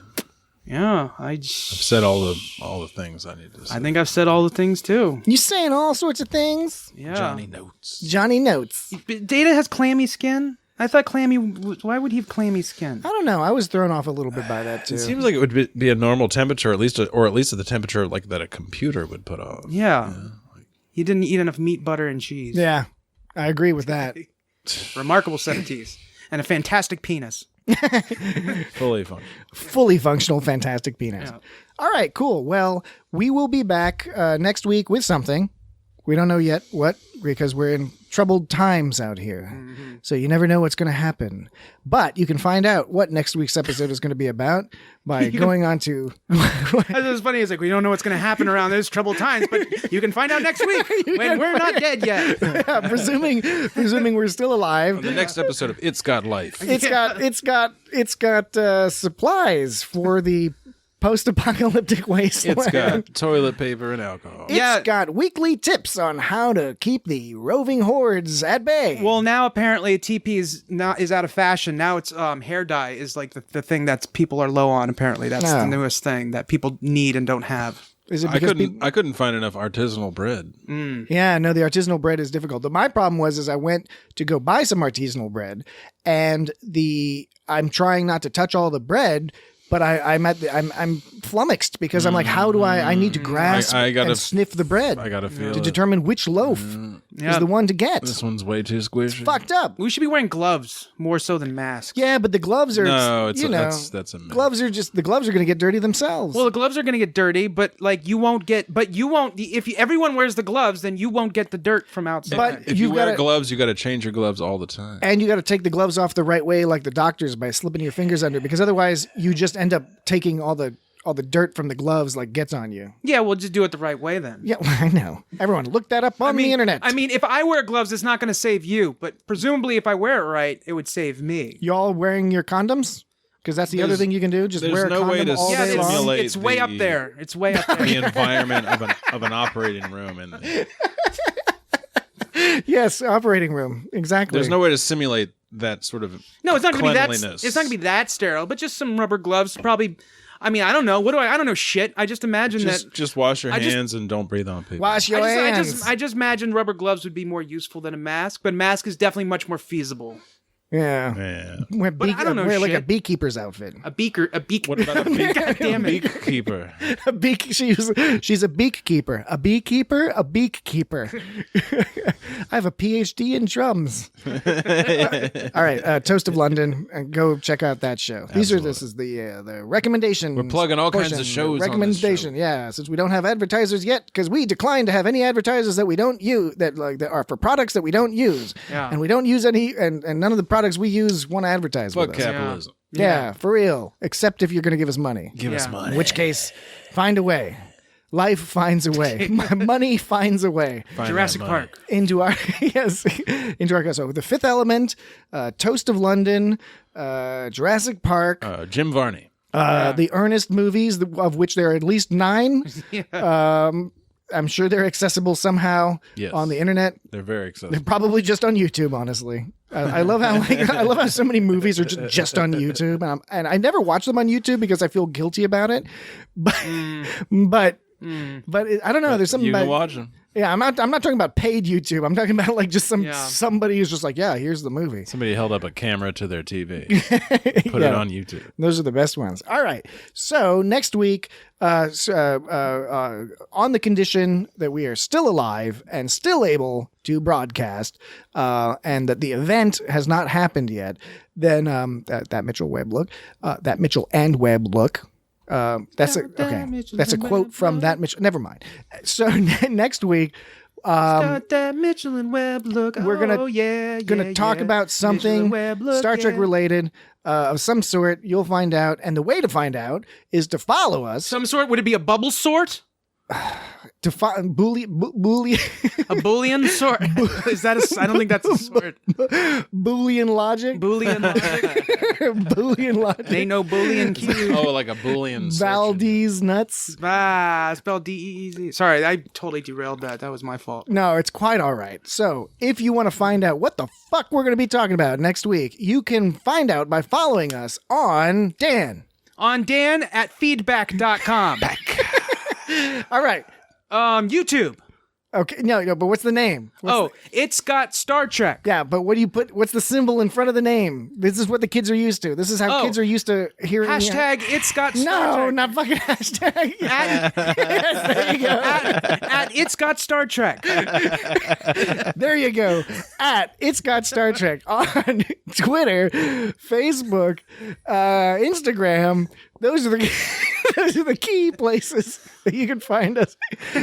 Yeah, I've said all the things I need to say. I think I've said all the things too. You saying all sorts of things? Yeah. Johnny Notes. Data has clammy skin. I thought why would he have clammy skin? I don't know. I was thrown off a little bit by that too. It seems like it would be a normal temperature, at least at the temperature like that a computer would put off. Yeah. He didn't eat enough meat, butter, and cheese. Yeah, I agree with that. Remarkable set of teeth and a fantastic penis. Fully functional, fantastic penis. Yeah. All right, cool. Well, we will be back next week with something. We don't know yet what, because we're in troubled times out here. Mm-hmm. So you never know what's going to happen. But you can find out what next week's episode is going to be about by going on to... That's funny. It's like, we don't know what's going to happen around those troubled times, but you can find out next week when we're not dead yet. Yeah, presuming we're still alive. The next episode of It's Got Life. It's got supplies for the post-apocalyptic wasteland. It's got toilet paper and alcohol. It's got weekly tips on how to keep the roving hordes at bay. Well, now apparently TP is out of fashion. Now it's hair dye is like the thing that people are low on. Apparently, that's the newest thing that people need and don't have. Is it I couldn't find enough artisanal bread. Yeah, no, the artisanal bread is difficult. But my problem was I went to go buy some artisanal bread, and I'm trying not to touch all the bread. But I'm flummoxed because I'm like, how do I need to grasp and sniff the bread I gotta feel to determine which loaf is the one to get. This one's way too squishy. It's fucked up. We should be wearing gloves more so than masks. Yeah, but the gloves are that's a myth. gloves are going to get dirty themselves. Well, the gloves are going to get dirty, but if everyone wears the gloves, then you won't get the dirt from outside. But if you wear gloves, you got to change your gloves all the time. And you got to take the gloves off the right way, like the doctors, by slipping your fingers under, because otherwise you just end up taking all the dirt from the gloves gets on you. Yeah, we'll just do it the right way then. Yeah, I know. Everyone, look that up on the internet. I mean, if I wear gloves, it's not going to save you, but presumably if I wear it right, it would save me. Y'all wearing your condoms? Because that's the other thing you can do. Just wear a condom all day long. It's way up there. It's way up there. The environment of an operating room. Yes, operating room. Exactly. There's no way to simulate that sort of No, it's not going to be that. cleanliness. It's not going to be that sterile, but just some rubber gloves. Probably. I mean, I don't know. I don't know shit. I just imagine just wash your hands and don't breathe on people. Wash your hands. I just imagine rubber gloves would be more useful than a mask, but a mask is definitely much more feasible. Yeah. Wear I don't know like a beekeeper's outfit. A beaker. What about a beak? God damn it. Beekeeper. She's a beakkeeper. A beekeeper, a beakkeeper. I have a PhD in drums. All right, Toast of London. Go check out that show. This is the recommendation. We're plugging all kinds of shows. Recommendation, on this show. yeah. Since we don't have advertisers yet, because we decline to have any advertisers that we don't use that are for products that we don't use, and we don't use any, and none of the products we use want to advertise with us. Capitalism. Yeah, for real. Except if you're going to give us money. Give us money. In which case, find a way. Life finds a way. Money finds a way. Jurassic Park. Into our so The Fifth Element, Toast of London, Jurassic Park, Jim Varney. the Ernest movies, of which there are at least 9. I'm sure they're accessible somehow on the internet. They're very accessible. They're probably just on YouTube, honestly. I love how so many movies are just on YouTube, and I never watch them on YouTube because I feel guilty about it. But I don't know. There's something you about can watch them. Yeah, I'm not talking about paid YouTube. I'm talking about just somebody who's just like, yeah, here's the movie. Somebody held up a camera to their TV, put it on YouTube. Those are the best ones. All right. So next week, on the condition that we are still alive and still able to broadcast, and that the event has not happened yet, then that Mitchell Webb look, that Mitchell and Webb look. That's a quote from that Mitchell. Never mind. So next week, Start that Mitchell and Webb look. We're gonna talk about something Star Trek related of some sort. You'll find out, and the way to find out is to follow us. Some sort? Would it be a bubble sort? To find Boolean, a Boolean sort. Is that a? I don't think that's a sort. Boolean logic. Boolean logic. Boolean logic. They know Boolean Q. Oh, like a Boolean. Valdez nuts. Spelled D-E-E-Z. Sorry, I totally derailed that. That was my fault. No, it's quite all right. So, if you want to find out what the fuck we're going to be talking about next week, you can find out by following us on Dan. On Dan at feedback.com. All right. YouTube. Okay, no, but what's the name? It's got Star Trek. Yeah, but what do you put? What's the symbol in front of the name? This is what the kids are used to. This is how kids are used to hearing. Hashtag It's got Star Trek. No, not fucking hashtag. Yes, there you go. At It's got Star Trek. There you go. At It's got Star Trek on Twitter, Facebook, Instagram. Those are the Those are the key places that you can find us.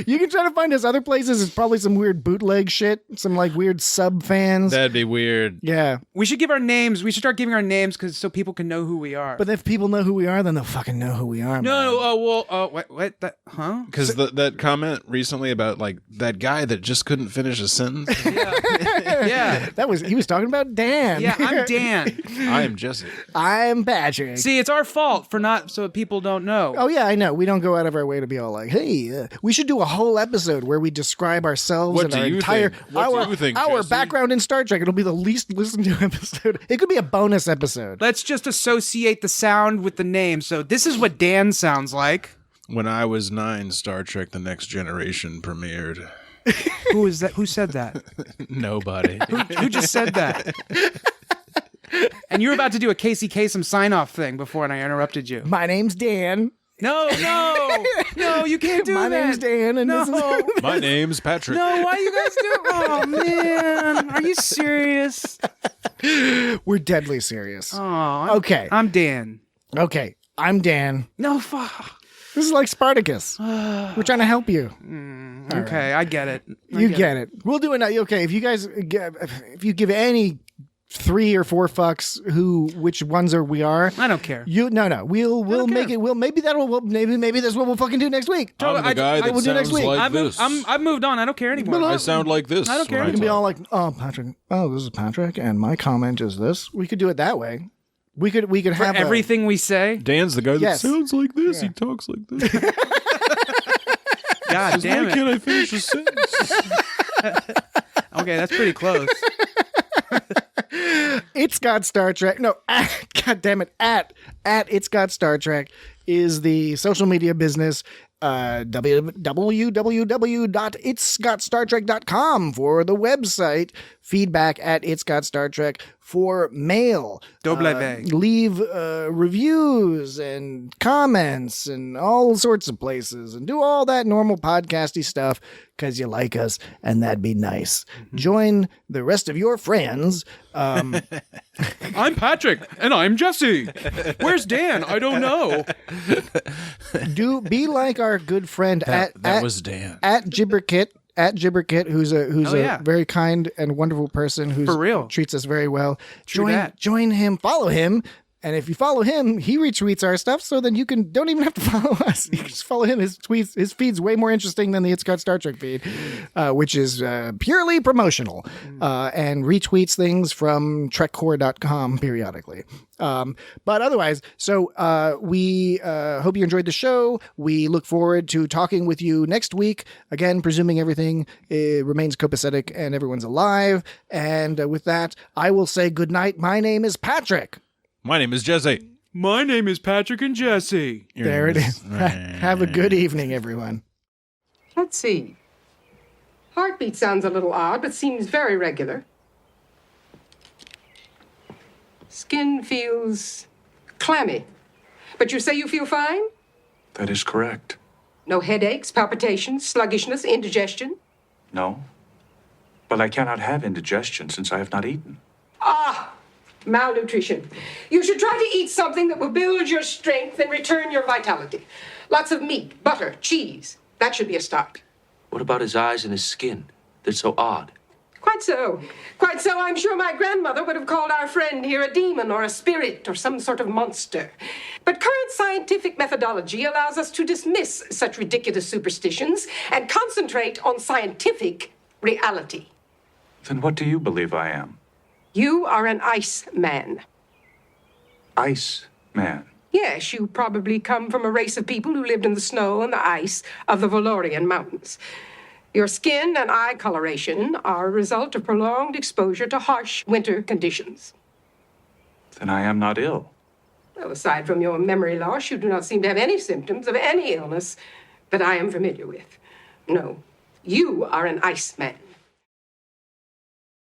You can try to find us other places. It's probably some weird bootleg shit, some like weird sub fans. That'd be weird. Yeah. We should give our names. We should start giving our names so people can know who we are. But if people know who we are, then they'll fucking know who we are. What? That, huh? Because that comment recently about like that guy that just couldn't finish a sentence. Yeah. He was talking about Dan. Yeah, I'm Dan. I am Jesse. I'm Patrick. See, it's our fault for not, so people don't know. Oh yeah, I know. We don't go out of our way to be all like, "Hey, we should do a whole episode where we describe ourselves What and do our you entire think? What do you think, our Jesse? background in Star Trek." It'll be the least listened to episode. It could be a bonus episode. Let's just associate the sound with the name. So this is what Dan sounds like. When I was 9, Star Trek: The Next Generation premiered. Who is that? Who said that? Nobody. Who just said that? And you were about to do a Casey Kasem sign-off thing before, and I interrupted you. My name's Dan. No, you can't do My that. name's Dan, and this is My name's Patrick. No, why you guys do? Oh man, are you serious? we're deadly serious. Oh, Okay. I'm Dan. Okay, I'm Dan. No, fuck. This is like Spartacus. We're trying to help you. Okay, I get it. You get it. We'll do it. Okay, if you give any 3 or 4 fucks which ones we are. I don't care. We'll make care. it. Maybe this is what we'll fucking do next week. I'm the guy that will do next sounds week. like this. I've moved on. I don't care anymore. I sound like this. I don't care. when You can be talk. all like, "Oh, Patrick. Oh, this is Patrick, and my comment is this." We could do it that way. We could For have everything we say. Dan's the guy that Yes. sounds like this. Yeah. He talks like this. God damn Why it. can't I finish a sentence? Okay, that's pretty close. It's Got Star Trek. No, God damn it. At It's Got Star Trek is the social media business. www.itsgotstartrek.com for the website. Feedback at It's Got Star Trek for mail. Leave reviews and comments and all sorts of places and do all that normal podcasty stuff because you like us and that'd be nice. Join the rest of your friends. I'm Patrick, and I'm Jesse. Where's Dan? I don't know. Be like our good friend That was Dan. at Gibberkit. At Gibberkit, who's yeah. a very kind and wonderful person who For real. treats us very well. True that. Join him, follow him, and if you follow him, he retweets our stuff. So then you don't even have to follow us. You can just follow him. His feed's way more interesting than the It's Got Star Trek feed, which is purely promotional and retweets things from trekcore.com periodically. But otherwise, so we hope you enjoyed the show. We look forward to talking with you next week. Again, presuming everything remains copacetic and everyone's alive. And with that, I will say good night. My name is Patrick. My name is Jesse. My name is Patrick and Jesse. There it is. Have a good evening, everyone. Let's see. Heartbeat sounds a little odd, but seems very regular. Skin feels clammy. But you say you feel fine? That is correct. No headaches, palpitations, sluggishness, indigestion? No. But I cannot have indigestion since I have not eaten. Malnutrition. You should try to eat something that will build your strength and return your vitality. Lots of meat, butter, cheese. That should be a start. What about his eyes and his skin? They're so odd. Quite so. Quite so. I'm sure my grandmother would have called our friend here a demon or a spirit or some sort of monster. But current scientific methodology allows us to dismiss such ridiculous superstitions and concentrate on scientific reality. Then what do you believe I am? You are an ice man. Ice man. Yes, you probably come from a race of people who lived in the snow and the ice of the Valorian Mountains. Your skin and eye coloration are a result of prolonged exposure to harsh winter conditions. Then I am not ill. Well, aside from your memory loss, you do not seem to have any symptoms of any illness that I am familiar with. No, you are an ice man.